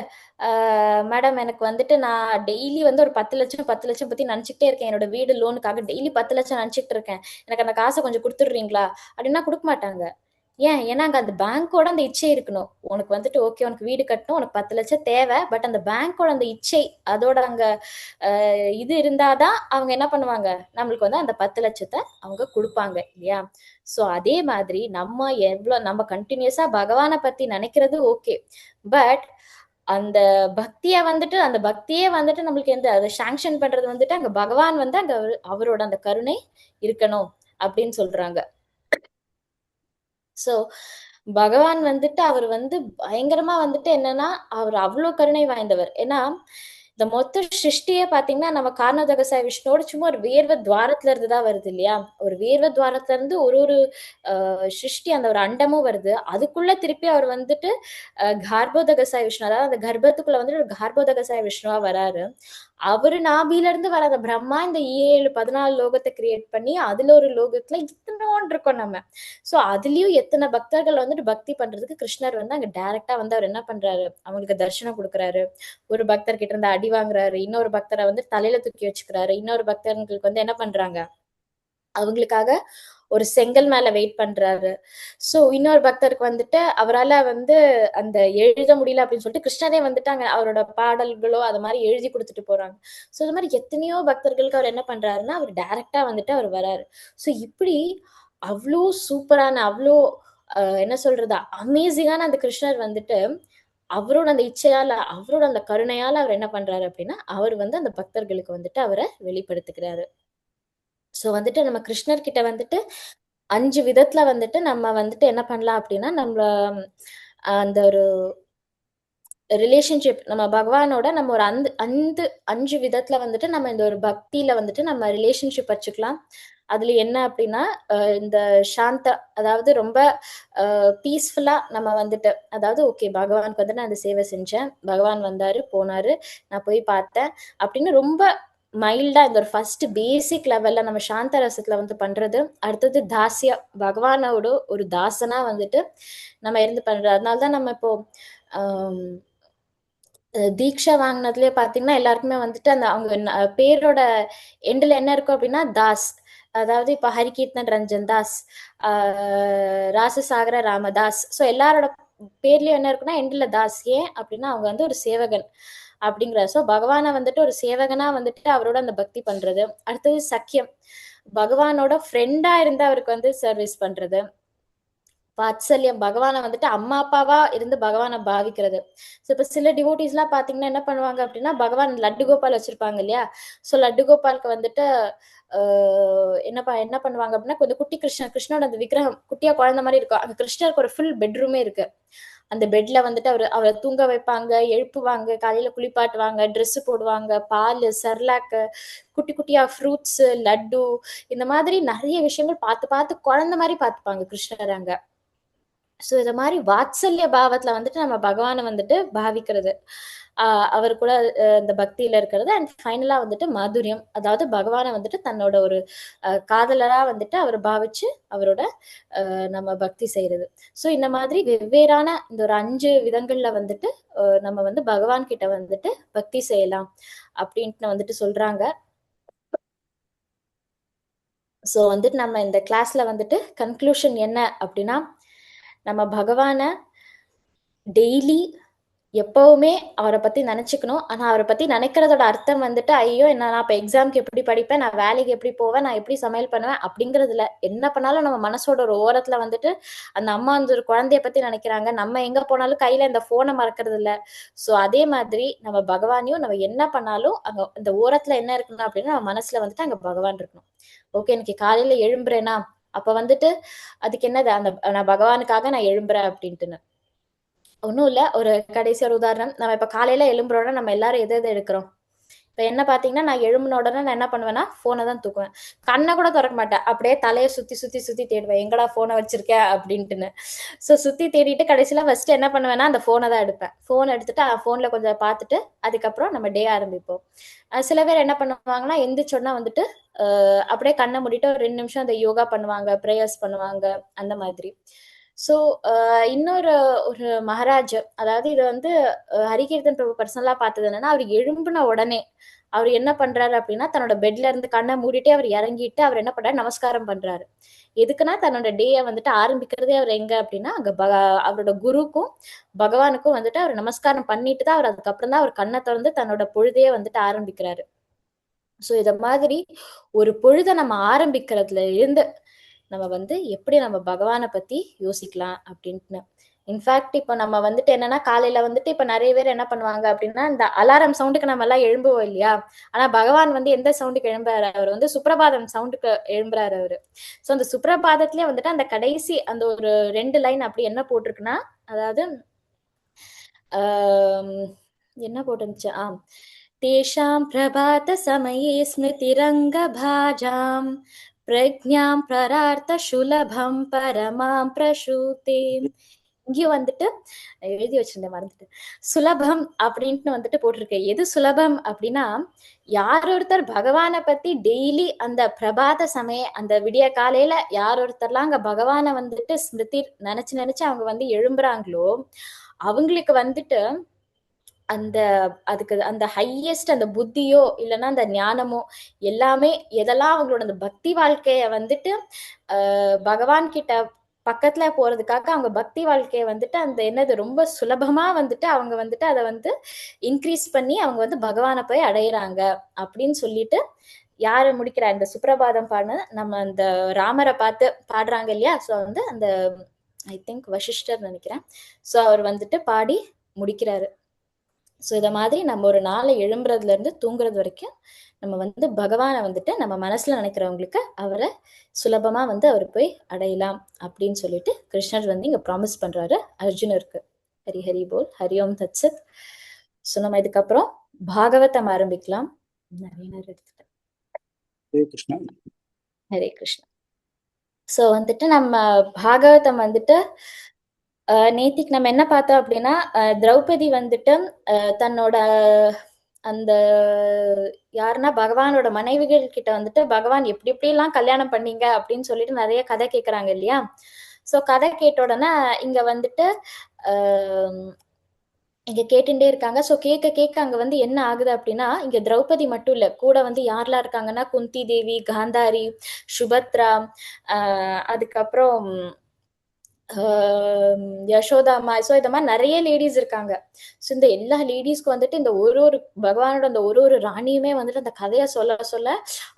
மேடம் எனக்கு வந்துட்டு நான் டெய்லி வந்து ஒரு 10 லட்சம் 10 லட்சம் பத்தி நினைச்சுக்கிட்டே இருக்கேன். என்னோட வீடு லோனுக்காக டெய்லி 10 லட்சம் நினைச்சிட்டு இருக்கேன். எனக்கு அந்த காசை கொஞ்சம் கொடுத்துடுறீங்களா அப்படின்னா கொடுக்க மாட்டாங்க. ஏன்னா அங்க அந்த பேங்கோட அந்த இச்சை இருக்கணும். உனக்கு வந்துட்டு ஓகே உனக்கு வீடு கட்டணும், உனக்கு 10 லட்சம் தேவை. பட் அந்த பேங்கோட அந்த இச்சை அதோட அங்க இது இருந்தாதான் அவங்க என்ன பண்ணுவாங்க, நம்மளுக்கு வந்து அந்த 10 லட்சத்தை அவங்க கொடுப்பாங்க இல்லையா? ஸோ அதே மாதிரி நம்ம கண்டினியூஸா பகவானை பத்தி நினைக்கிறது ஓகே. பட் அந்த அந்த பக்தியே வந்துட்டு நம்மளுக்கு அதை சாங்ஷன் பண்றது வந்துட்டு அங்க பகவான் வந்து அங்க அவரோட அந்த கருணை இருக்கணும் அப்படின்னு சொல்றாங்க. சோ பகவான் வந்துட்டு அவர் வந்து பயங்கரமா வந்துட்டு என்னன்னா அவர் அவ்வளவு கருணை வாய்ந்தவர். ஏன்னா இந்த மொத்த சிருஷ்டியே பாத்தீங்கன்னா நம்ம காரணோதகசாய விஷ்ணுவோட சும்மா ஒரு வேர்வை துவாரத்துல இருந்துதான் வருது இல்லையா? ஒரு வேர்வை துவாரத்துல இருந்து ஒரு ஒரு சிருஷ்டி அந்த ஒரு அண்டமும் வருது. அதுக்குள்ள திருப்பி அவர் வந்துட்டு கார்போதகசாய விஷ்ணு, அதாவது அந்த கர்ப்பத்துக்குள்ள வந்துட்டு ஒரு கார்போதகசாய விஷ்ணுவா வராரு. அவரு நாபில இருந்து வர அந்த பிரம்மா இந்த 14 லோகத்தை கிரியேட் பண்ணி அதுல ஒரு லோகத்துல இத்தனோன்னு இருக்கோம் நம்ம. சோ அதுலயும் எத்தனை பக்தர்கள் வந்துட்டு பக்தி பண்றதுக்கு கிருஷ்ணர் வந்து அங்க டைரக்டா வந்து அவர் என்ன பண்றாரு, அவங்களுக்கு தரிசனம் கொடுக்குறாரு. ஒரு பக்தர் கிட்ட இருந்து அடி வாங்குறாரு, இன்னொரு பக்தரை வந்து தலையில தூக்கி வச்சுக்கிறாரு, இன்னொரு பக்தர்களுக்கு வந்து என்ன பண்றாங்க, அவங்களுக்காக ஒரு செங்கல் மேல வெயிட் பண்றாரு. சோ இன்னொரு பக்தருக்கு வந்துட்டு அவரால் வந்து அந்த எழுத முடியல அப்படின்னு சொல்லிட்டு கிருஷ்ணரே வந்துட்டு அங்க அவரோட பாடல்களோ அது மாதிரி எழுதி கொடுத்துட்டு போறாங்க. சோ இது மாதிரி எத்தனையோ பக்தர்களுக்கு அவர் என்ன பண்றாருன்னா அவர் டைரக்டா வந்துட்டு அவர் வராரு. சோ இப்படி அவ்வளோ சூப்பரான அவ்வளோ என்ன சொல்றது அமேசிங்கான அந்த கிருஷ்ணர் வந்துட்டு அவரோட அந்த இச்சையால அவரோட அந்த கருணையால அவர் என்ன பண்றாரு அப்படின்னா அவர் வந்து அந்த பக்தர்களுக்கு வந்துட்டு அவரை வெளிப்படுத்துகிறாரு. சோ வந்துட்டு நம்ம கிருஷ்ணர் கிட்ட வந்துட்டு 5 விதத்துல வந்துட்டு நம்ம வந்துட்டு என்ன பண்ணலாம் அப்படின்னா நம்மள அந்த ஒரு ரிலேஷன்ஷிப் நம்ம பகவானோட நம்ம ஒரு அந்த அந்த 5 விதத்துல வந்துட்டு நம்ம இந்த ஒரு பக்தியில வந்துட்டு நம்ம ரிலேஷன்ஷிப் வச்சுக்கலாம். அதுல என்ன அப்படின்னா இந்த சாந்த, அதாவது ரொம்ப பீஸ்ஃபுல்லா நம்ம வந்துட்டு, அதாவது ஓகே பகவானுக்கு வந்து நான் அந்த சேவை செஞ்சேன், பகவான் வந்தாரு போனாரு, நான் போய் பார்த்தேன் அப்படின்னு ரொம்ப மைல்டா இந்த ஒரு ஃபர்ஸ்ட் பேசிக் லெவல்ல நம்ம சாந்த ரசத்துல வந்து பண்றது. அடுத்தது தாசியா, பகவானோட ஒரு தாசனா வந்துட்டு நம்ம இருந்து பண்றது. அதனாலதான் நம்ம இப்போ தீக்ஷா வாங்கினதுலயே பாத்தீங்கன்னா எல்லாருக்குமே வந்துட்டு அந்த அவங்க பேரோட எண்டில் என்ன இருக்கும் அப்படின்னா தாஸ். அதாவது இப்ப ஹரிகீர்த்தன் ரஞ்சன் தாஸ், ராசசாகர ராமதாஸ். ஸோ எல்லாரோட பேர்லயும் என்ன இருக்குன்னா எண்டில் தாஸ். ஏன் அப்படின்னா அவங்க வந்து ஒரு சேவகன் அப்படிங்கிற. ஸோ பகவானை வந்துட்டு ஒரு சேவகனா வந்துட்டு அவரோட அந்த பக்தி பண்றது. அடுத்தது சக்கியம், பகவானோட ஃப்ரெண்டா இருந்து அவருக்கு வந்து சர்வீஸ் பண்றது. வாத்சல்யம், பகவானை வந்துட்டு அம்மா அப்பாவா இருந்து பகவானை பாவிக்கிறது. ஸோ இப்போ சில டிவோட்டிஸ் எல்லாம் பாத்தீங்கன்னா என்ன பண்ணுவாங்க அப்படின்னா பகவான் லட்டு கோபால் வச்சிருப்பாங்க இல்லையா? ஸோ லட்டு கோபாலுக்கு வந்துட்டு என்ன பண்ணுவாங்க அப்படின்னா கொஞ்சம் குட்டி கிருஷ்ணனோட அந்த விக்கிரகம் குட்டியா குழந்தை மாதிரி இருக்கும். அங்க கிருஷ்ணருக்கு ஒரு ஃபுல் பெட்ரூமே இருக்கு. அந்த பெட்ல வந்துட்டு அவரை தூங்க வைப்பாங்க, எழுப்புவாங்க, காலையில குளிப்பாட்டுவாங்க, ட்ரெஸ் போடுவாங்க, பால், சர்லாக்கு, குட்டி குட்டியா ஃப்ரூட்ஸ், லட்டு, இந்த மாதிரி நிறைய விஷயங்கள் பார்த்து பார்த்து குழந்தை மாதிரி பார்த்துப்பாங்க கிருஷ்ணர் அங்க. ஸோ இதை மாதிரி வாத்சல்ய பாவத்துல வந்துட்டு நம்ம பகவானை வந்துட்டு பாவிக்கிறது, அவர் கூட இந்த பக்தியில இருக்கிறது. அண்ட் ஃபைனலா வந்துட்டு மாதுரியம், அதாவது பகவானை வந்துட்டு தன்னோட ஒரு காதலரா வந்துட்டு அவர் பாவிச்சு அவரோட நம்ம பக்தி செய்யறது. ஸோ இந்த மாதிரி வெவ்வேறான இந்த ஒரு 5 விதங்கள்ல வந்துட்டு நம்ம வந்து பகவான் கிட்ட வந்துட்டு பக்தி செய்யலாம் அப்படின்ட்டு வந்துட்டு சொல்றாங்க. ஸோ வந்துட்டு நம்ம இந்த கிளாஸ்ல வந்துட்டு கன்க்ளூஷன் என்ன அப்படின்னா, நம்ம பகவானை டெய்லி எப்பவுமே அவரை பத்தி நினைச்சுக்கணும். ஆனா அவரை பத்தி நினைக்கிறதோட அர்த்தம் வந்துட்டு ஐயோ நான் இப்ப எக்ஸாம்க்கு எப்படி படிப்பேன், நான் வேலைக்கு எப்படி போவேன், நான் எப்படி சமையல் பண்ணுவேன் அப்படிங்கறதுல என்ன பண்ணாலும் நம்ம மனசோட ஒரு ஓரத்துல வந்துட்டு அந்த அம்மா வந்து ஒரு குழந்தைய பத்தி நினைக்கிறாங்க, நம்ம எங்க போனாலும் கையில இந்த போனை மறக்கிறது இல்ல. சோ அதே மாதிரி நம்ம பகவானையும் நம்ம என்ன பண்ணாலும் அங்க இந்த ஓரத்துல என்ன இருக்கணும் அப்படின்னா நம்ம மனசுல வந்துட்டு அங்க பகவான் இருக்கணும். ஓகே இன்னைக்கு காலையில எழும்புறேன்னா அப்ப வந்துட்டு அதுக்கு என்னது, அந்த நான் பகவானுக்காக நான் எழும்புறேன் அப்படின்ட்டுன்னு ஒன்றும் இல்லை. ஒரு கடைசி ஒரு உதாரணம், நம்ம இப்போ காலையில எழும்புறோம்னா நம்ம எல்லாரும் எதை எடுக்கிறோம், இப்ப என்ன பாத்தீங்கன்னா நான் எழும்பின உடனே நான் என்ன பண்ணுவேன்னா போனை தான் தூக்குவேன். கண்ணை கூட திறக்க மாட்டேன், அப்படியே தலையை சுத்தி சுத்தி சுத்தி தேடுவேன் எங்கடா போனை வச்சிருக்க அப்படின்ட்டுன்னு. ஸோ சுத்தி தேடிட்டு கடைசியில ஃபர்ஸ்ட் என்ன பண்ணுவேன்னா அந்த போனை தான் எடுப்பேன். போன் எடுத்துட்டு போன்ல கொஞ்சம் பார்த்துட்டு அதுக்கப்புறம் நம்ம டே ஆரம்பிப்போம். சில பேர் என்ன பண்ணுவாங்கன்னா எந்திரிச்சோன்னா வந்துட்டு அப்படியே கண்ணை மூடிட்டு ஒரு 2 நிமிஷம் அந்த யோகா பண்ணுவாங்க, ப்ரேயர்ஸ் பண்ணுவாங்க, அந்த மாதிரி. ஸோ இன்னொரு ஒரு மகாராஜ், அதாவது இது வந்து ஹரிகீர்த்தன் பிரபு பர்சனலா பார்த்தது என்னன்னா, அவர் எழும்பின உடனே அவர் என்ன பண்றாரு அப்படின்னா தன்னோட பெட்ல இருந்து கண்ணை மூடிட்டே அவர் இறங்கிட்டு அவர் என்ன பண்றாரு, நமஸ்காரம் பண்றாரு. எதுக்குன்னா தன்னோட டேயை வந்துட்டு ஆரம்பிக்கிறதே அவர் எங்க அப்படின்னா அங்க அவரோட குருக்கும் பகவானுக்கும் வந்துட்டு அவர் நமஸ்காரம் பண்ணிட்டு தான் அவர் அதுக்கப்புறம் தான் அவர் கண்ணை திறந்து தன்னோட பொழுதையே வந்துட்டு ஆரம்பிக்கிறாரு. ஸோ இத மாதிரி ஒரு பொழுத நம்ம ஆரம்பிக்கிறதுல இருந்து நம்ம வந்து எப்படி நம்ம பகவானை பத்தி யோசிக்கலாம் அப்படின்ட்டு. இன்ஃபேக்ட் இப்போ நம்ம வந்துட்டு என்னன்னா காலையில வந்துட்டு இப்ப நிறைய பேர் என்ன பண்ணுவாங்க அப்படின்னா இந்த அலாரம் சவுண்டுக்கு நம்ம எல்லாம் எழும்புவோம் இல்லையா. ஆனா பகவான் வந்து எந்த சவுண்டுக்கு எழும்புறாரு, அவர் வந்து சுப்ரபாதம் சவுண்டுக்கு எழும்புறாரு அவரு. ஸோ அந்த சுப்ரபாதத்திலே வந்துட்டு அந்த கடைசி அந்த ஒரு 2 லைன் அப்படி என்ன போட்டிருக்குன்னா, அதாவது என்ன போட்டுருந்துச்சு, தேஷாம் பிரபாத சமயே ஸ்மிருதிரங்கபாஜாம் பிரக்ஞாம் பிரரார்த்த சுலபம் பரமாம் பிரசூதே. இங்கேயும் வந்துட்டு எழுதி வச்சிருந்தேன் மறந்துட்டு, சுலபம் அப்படின்ட்டு வந்துட்டு போட்டிருக்கேன். எது சுலபம் அப்படின்னா, யார் ஒருத்தர் பகவானை பத்தி டெய்லி அந்த பிரபாத சமய அந்த விடிய காலையில யார் ஒருத்தர்லாம் அங்க பகவானை வந்துட்டு ஸ்மிருதி நினைச்சு நினைச்சு அவங்க வந்து எழும்புறாங்களோ அவங்களுக்கு வந்துட்டு அந்த அதுக்கு அந்த ஹையஸ்ட் அந்த புத்தியோ இல்லைன்னா அந்த ஞானமோ எல்லாமே எதெல்லாம் அவங்களோட அந்த பக்தி வாழ்க்கைய வந்துட்டு பகவான் கிட்ட பக்கத்துல போறதுக்காக அவங்க பக்தி வாழ்க்கைய வந்துட்டு அந்த என்னது ரொம்ப சுலபமா வந்துட்டு அவங்க வந்துட்டு அதை வந்து இன்க்ரீஸ் பண்ணி அவங்க வந்து பகவானை போய் அடையிறாங்க அப்படின்னு சொல்லிட்டு யாரு முடிக்கிறா இந்த சுப்ரபாதம் பாடின நம்ம அந்த ராமரை பார்த்து பாடுறாங்க இல்லையா. ஸோ வந்து அந்த ஐ திங்க் வசிஷ்டர் நினைக்கிறேன். ஸோ அவர் வந்துட்டு பாடி முடிக்கிறாரு. ஸோ இதை மாதிரி நம்ம ஒரு நாளை எழும்புறதுல இருந்து தூங்குறது வரைக்கும் நம்ம வந்து பகவானை வந்துட்டு நம்ம மனசுல நினைக்கிறவங்களுக்கு அவரை சுலபமா வந்து அவர் போய் அடையலாம் அப்படின்னு சொல்லிட்டு கிருஷ்ணர் வந்து இங்க ப்ராமிஸ் பண்றாரு அர்ஜுனருக்கு. ஹரி ஹரி போல், ஹரி ஓம் தத்சத். ஸோ நம்ம இதுக்கப்புறம் பாகவதம் ஆரம்பிக்கலாம். நிறைய நேரம் எடுத்துட்டேன். ஹரே கிருஷ்ணா. ஹரே கிருஷ்ணா. ஸோ வந்துட்டு நம்ம பாகவதம் வந்துட்டு நேத்திக்கு நம்ம என்ன பார்த்தோம் அப்படின்னா திரௌபதி வந்துட்டு தன்னோட அந்த யாருன்னா பகவானோட மனைவிகள் கிட்ட வந்துட்டு பகவான் எப்படி எப்படிலாம் கல்யாணம் பண்ணீங்க அப்படின்னு சொல்லிட்டு நிறைய கதை கேட்குறாங்க இல்லையா. ஸோ கதை கேட்ட உடனே இங்க வந்துட்டு இங்க கேட்டுட்டே இருக்காங்க. ஸோ கேட்க கேட்க அங்க வந்து என்ன ஆகுது அப்படின்னா இங்க திரௌபதி மட்டும் இல்ல, கூட வந்து யாரெல்லாம் இருக்காங்கன்னா குந்தி தேவி, காந்தாரி, சுபத்ரா, அதுக்கப்புறம் யசோதாமா. ஸோ இந்த மாதிரி நிறைய லேடிஸ் இருக்காங்க. ஸோ இந்த எல்லா லேடிஸ்க்கு வந்துட்டு இந்த ஒரு பகவானோட அந்த ஒரு ராணியுமே வந்துட்டு அந்த கதையை சொல்ல சொல்ல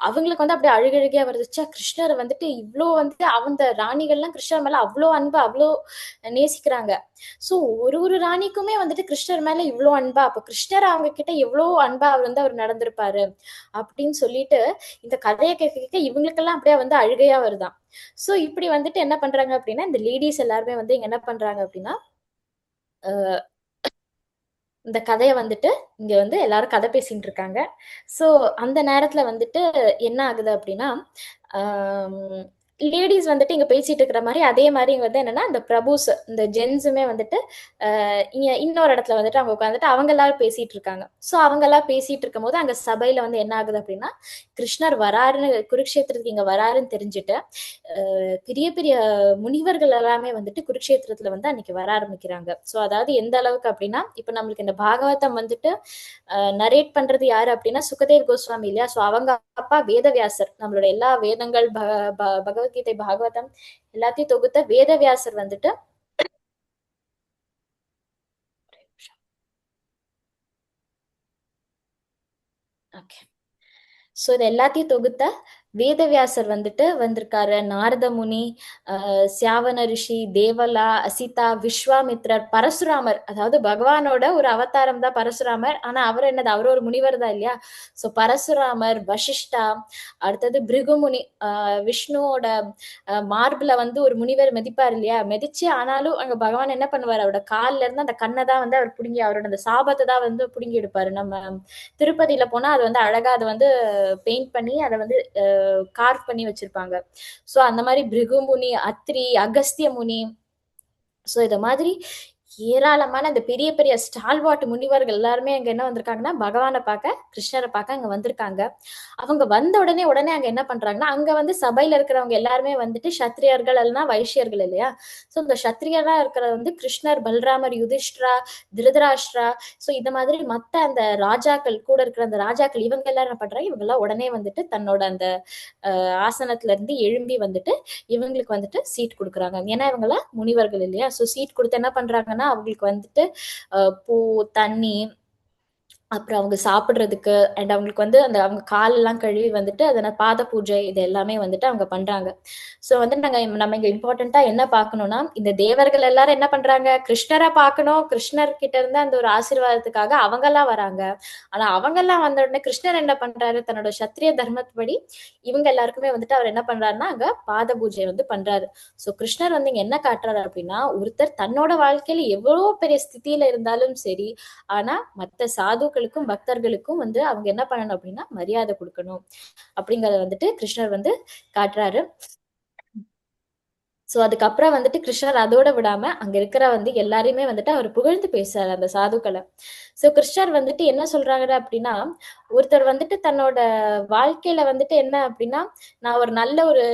அவங்களுக்கு வந்து அப்படியே அழுகழுகையா வருதுச்சா. கிருஷ்ணரை வந்துட்டு இவ்வளோ வந்துட்டு அந்த ராணிகள்லாம் கிருஷ்ணர் மேல அவ்வளோ அன்பா அவ்வளோ நேசிக்கிறாங்க. ஸோ ஒரு ராணிக்குமே வந்துட்டு கிருஷ்ணர் மேல இவ்வளோ அன்பா, அப்போ கிருஷ்ணர் அவங்க கிட்ட எவ்வளோ அன்பா அவர் வந்து அவர் நடந்திருப்பாரு அப்படின்னு சொல்லிட்டு இந்த கதையை கேட்க கேட்க இவங்களுக்கெல்லாம் அப்படியே வந்து அழுகையா வருதான். ஸோ இப்படி வந்துட்டு என்ன பண்றாங்க அப்படின்னா இந்த லேடிஸ் எல்லாருமே வந்து இங்க என்ன பண்றாங்க அப்படின்னா இந்த கதையை வந்துட்டு இங்க வந்து எல்லாரும் கதை பேசிட்டு இருக்காங்க. ஸோ அந்த நேரத்துல வந்துட்டு என்ன ஆகுது அப்படின்னா லேடிஸ் வந்துட்டு இங்க பேசிட்டு இருக்கிற மாதிரி அதே மாதிரி இங்க வந்து என்னன்னா இந்த பிரபுஸ் இந்த ஜென்ஸுமே வந்துட்டு இங்க இன்னொரு இடத்துல வந்துட்டு அவங்க உட்காந்துட்டு அவங்க எல்லாரும் பேசிட்டு இருக்காங்க. ஸோ அவங்க எல்லாம் பேசிட்டு இருக்கும் போது அங்க சபையில வந்து என்ன ஆகுது அப்படின்னா கிருஷ்ணர் வராருன்னு குருக்ஷேத்திரத்துக்கு இங்க வராருன்னு தெரிஞ்சுட்டு பெரிய பெரிய முனிவர்கள் எல்லாமே வந்துட்டு குருக்ஷேத்திரத்துல வந்து அன்னைக்கு வர ஆரம்பிக்கிறாங்க. ஸோ அதாவது எந்த அளவுக்கு அப்படின்னா இப்ப நம்மளுக்கு இந்த பாகவதம் வந்துட்டு நரேட் பண்றது யாரு அப்படின்னா சுகதேவ் கோஸ்வாமி இல்லையா. ஸோ அவங்க அப்பா வேதவியாசர், நம்மளோட எல்லா வேதங்கள் பகவத்கீதை பாகவதம் எல்லாத்தையும் தொகுத்த வேதவியாசர் வந்துட்டு ஓகே. ஸோ இது எல்லாத்தையும் தொகுத்த வேதவியாசர் வந்துட்டு வந்திருக்காரு, நாரத முனி, சியாவன ரிஷி, தேவலா, அசிதா, விஸ்வாமித்ரர், பரசுராமர். அதாவது பகவானோட ஒரு அவதாரம் தான் பரசுராமர். ஆனா அவர் என்னது, அவர் ஒரு முனிவர் தான் இல்லையா? சோ பரசுராமர், வசிஷ்டா, அடுத்தது பிருகுமுனி, விஷ்ணுவோட மார்புல வந்து ஒரு முனிவர் மிதிப்பார் இல்லையா? மிதிச்சு ஆனாலும் அங்க பகவான் என்ன பண்ணுவார், அவரோட கால்ல இருந்து அந்த கண்ணை தான் வந்து அவர் புடுங்கி, அவரோட அந்த சாபத்தை தான் வந்து புடுங்கி எடுப்பாரு. நம்ம திருப்பதியில போனா அது வந்து அழகா அதை வந்து பெயிண்ட் பண்ணி அதை வந்து கார்வ் பண்ணி வச்சிருப்பாங்க. சோ அந்த மாதிரி பிருகு முனி, அத்ரி, அகஸ்திய முனி, சோ இத மாதிரி ஏராளமான அந்த பெரிய பெரிய ஸ்டால்வாட் முனிவர்கள் எல்லாருமே அங்க என்ன வந்திருக்காங்கன்னா, பகவானை பார்க்க, கிருஷ்ணரை பார்க்க அங்க வந்திருக்காங்க. அவங்க வந்த உடனே அங்க என்ன பண்றாங்கன்னா, அங்க வந்து சபையில இருக்கிறவங்க எல்லாருமே வந்துட்டு சத்திரியர்கள் இல்லைன்னா வைஷ்யர்கள் இல்லையா? சோ இந்த சத்திரியரா இருக்கிற வந்து கிருஷ்ணர், பல்ராமர், யுதிஷ்டிரா, திருதராஷ்டிரா, சோ இந்த மாதிரி மத்த அந்த ராஜாக்கள் கூட இருக்கிற அந்த ராஜாக்கள் இவங்க எல்லாரும் என்ன பண்றாங்க, இவங்க எல்லாம் உடனே வந்துட்டு தன்னோட அந்த ஆசனத்துல இருந்து எழும்பி வந்துட்டு இவங்களுக்கு வந்துட்டு சீட் கொடுக்குறாங்க. ஏன்னா இவங்கள முனிவர்கள் இல்லையா? சோ சீட் கொடுத்து என்ன பண்றாங்கன்னா, அவங்களுக்கு வந்துட்டு பூ, தண்ணி, அப்புறம் அவங்க சாப்பிடுறதுக்கு அண்ட் அவங்களுக்கு வந்து அந்த அவங்க காலெல்லாம் கழுவி வந்துட்டு அதன பாத பூஜை இது எல்லாமே வந்துட்டு அவங்க பண்றாங்க. சோ வந்து நம்ம இங்க இம்பார்ட்டண்டா என்ன பார்க்கணும்னா, இந்த தேவர்கள் எல்லாரும் என்ன பண்றாங்க, கிருஷ்ணரை பார்க்கணும், கிருஷ்ணர் கிட்ட இருந்து அந்த ஒரு ஆசீர்வாதத்துக்காக அவங்க எல்லாம் வராங்க. ஆனா அவங்க எல்லாம் வந்த உடனே கிருஷ்ணர் என்ன பண்றாரு, தன்னோட சத்திரிய தர்மத்துப்படி இவங்க எல்லாருக்குமே வந்துட்டு அவர் என்ன பண்றாருன்னா அங்க பாத பூஜை வந்து பண்றாரு. சோ கிருஷ்ணர் வந்து இங்க என்ன காட்டுறாரு அப்படின்னா, ஒருத்தர் தன்னோட வாழ்க்கையில எவ்வளவு பெரிய ஸ்திதியில இருந்தாலும் சரி, ஆனா மத்த சாதுக்களுக்கும் பக்தர்களுக்கும் வந்து அவங்க என்ன பண்ணணும் அப்படின்னா மரியாதை கொடுக்கணும் அப்படிங்கறத வந்துட்டு கிருஷ்ணர் வந்து காட்டுறாரு. சோ அதுக்கப்புறம் வந்துட்டு கிருஷ்ணர் அதோட விடாம அங்க இருக்கிற வந்து எல்லாரையுமே வந்துட்டு அவர் புகழ்ந்து பேசுறாரு அந்த சாதுக்களை. சோ கிருஷ்ணர் வந்துட்டு என்ன சொல்றாங்க அப்படின்னா, ஒருத்தர் வந்துட்டு தன்னோட வாழ்க்கையில வந்துட்டு என்ன அப்படின்னா, நான் ஒரு நல்ல ஒரு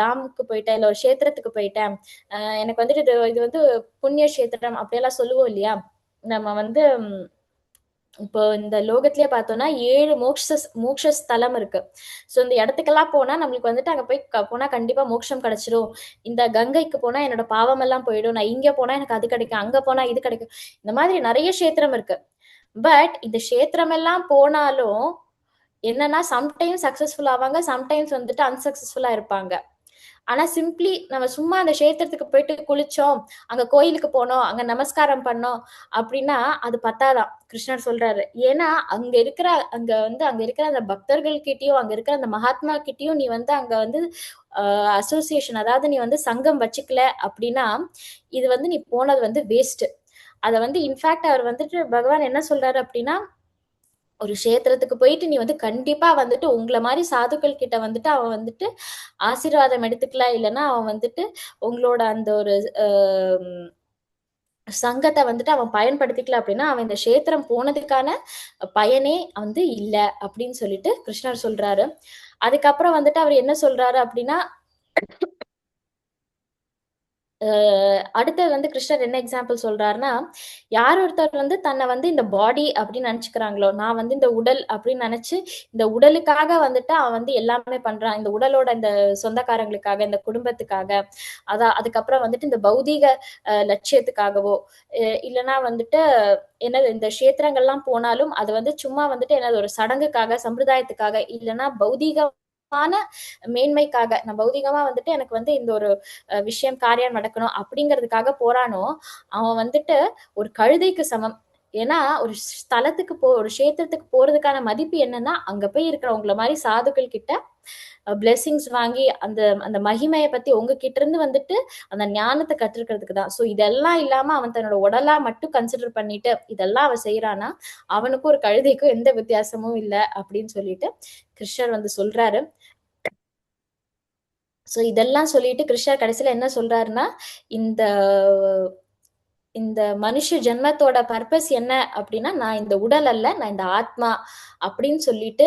தாமுக்கு போயிட்டேன், இல்ல ஒரு கஷேத்திரத்துக்கு போயிட்டேன், எனக்கு வந்துட்டு இது வந்து புண்ணிய கஷேத்திரம் அப்படியெல்லாம் சொல்லுவோம் இல்லையா? நம்ம வந்து இப்போ இந்த லோகத்திலேயே பார்த்தோம்னா 7 மோட்ச ஸ்தலம் இருக்கு. சோ இந்த இடத்துக்கெல்லாம் போனா நம்மளுக்கு வந்துட்டு அங்க போய் போனா கண்டிப்பா மோட்சம் கிடைச்சிரும். இந்த கங்கைக்கு போனா என்னோட பாவம் எல்லாம் போயிடும், நான் இங்க போனா எனக்கு அது கிடைக்கும், அங்க போனா இது கிடைக்கும், இந்த மாதிரி நிறைய கஷேத்திரம் இருக்கு. பட் இந்த கஷேத்திரம் எல்லாம் போனாலும் என்னன்னா சம்டைம்ஸ் சக்சஸ்ஃபுல் ஆவாங்க, சம்டைம்ஸ் வந்துட்டு அன்சக்சஸ்ஃபுல்லா இருப்பாங்க. ஆனா சிம்பிளி நம்ம சும்மா அந்த கஷேத்திரத்துக்கு போயிட்டு குளிச்சோம், அங்க கோயிலுக்கு போனோம், அங்க நமஸ்காரம் பண்ணோம் அப்படின்னா அது பத்தாதான் கிருஷ்ணர் சொல்றாரு. ஏன்னா அங்க இருக்கிற அந்த பக்தர்கள் கிட்டயும் அங்க இருக்கிற அந்த மகாத்மா கிட்டயும் நீ வந்து அங்க வந்து அசோசியேஷன், அதாவது நீ வந்து சங்கம் வச்சுக்கல அப்படின்னா இது வந்து நீ போனது வந்து வேஸ்ட். அத வந்து இன்ஃபேக்ட் அவர் வந்துட்டு பகவான் என்ன சொல்றாரு அப்படின்னா, ஒரு கஷேத்திரத்துக்கு போயிட்டு நீ வந்து கண்டிப்பா வந்துட்டு உங்களை மாதிரி சாதுக்கள் கிட்ட வந்துட்டு அவன் வந்துட்டு ஆசீர்வாதம் எடுத்துக்கலாம், இல்லைன்னா அவன் வந்துட்டு உங்களோட அந்த ஒரு சங்கத்தை வந்துட்டு அவன் பயன்படுத்திக்கல அப்படின்னா அவன் இந்த கஷேத்திரம் போனதுக்கான பயனே வந்து இல்லை அப்படின்னு சொல்லிட்டு கிருஷ்ணர் சொல்றாரு. அதுக்கப்புறம் வந்துட்டு அவர் என்ன சொல்றாரு அப்படின்னா, அடுத்தது வந்து கிருஷ்ணர் என்ன எக்ஸாம்பிள் சொல்றாருன்னா, யார் ஒருத்தர் வந்து தன்னை வந்து இந்த பாடி அப்படின்னு நினைச்சுக்கிறாங்களோ, நான் வந்து இந்த உடல் அப்படின்னு நினைச்சு இந்த உடலுக்காக வந்துட்டு அவன் வந்து எல்லாமே பண்றான், இந்த உடலோட இந்த சொந்தக்காரங்களுக்காக, இந்த குடும்பத்துக்காக, அதுக்கப்புறம் வந்துட்டு இந்த பௌதீக லட்சியத்துக்காகவோ இல்லைன்னா வந்துட்டு என்னது இந்த கஷேத்திரங்கள்லாம் போனாலும் அது வந்து சும்மா வந்துட்டு என்னது ஒரு சடங்குக்காக, சம்பிரதாயத்துக்காக, இல்லைன்னா பௌதீக மேன்மைக்காக, நான் பௌதிகமா வந்துட்டு எனக்கு வந்து இந்த ஒரு விஷயம் காரியம் நடக்கணும் அப்படிங்கிறதுக்காக போறானோ அவன் வந்துட்டு ஒரு கழுதைக்கு சமம். ஏன்னா ஒரு ஸ்தலத்துக்கு ஒரு கஷேத்திரத்துக்கு போறதுக்கான மதிப்பு என்னன்னா, அங்க போய் இருக்கிறவங்கள மாதிரி சாதுக்கள் கிட்ட பிளெஸிங்ஸ் வாங்கி அந்த அந்த மகிமையை பத்தி உங்ககிட்ட இருந்து வந்துட்டு அந்த ஞானத்தை கற்றுக்கிறதுக்கு தான். சோ இதெல்லாம் இல்லாம அவன் தன்னோட உடலா மட்டும் கன்சிடர் பண்ணிட்டு இதெல்லாம் அவன் செய்யறானா அவனுக்கும் ஒரு கழுதைக்கும் எந்த வித்தியாசமும் இல்லை அப்படின்னு சொல்லிட்டு கிருஷ்ணர் வந்து சொல்றாரு. சோ இதெல்லாம் சொல்லிட்டு கிருஷ்ணர் கடைசியில என்ன சொல்றாருன்னா, இந்த இந்த மனுஷ ஜென்மத்தோட பர்பஸ் என்ன அப்படின்னா, நான் இந்த உடல் அல்ல, நான் இந்த ஆத்மா அப்படின்னு சொல்லிட்டு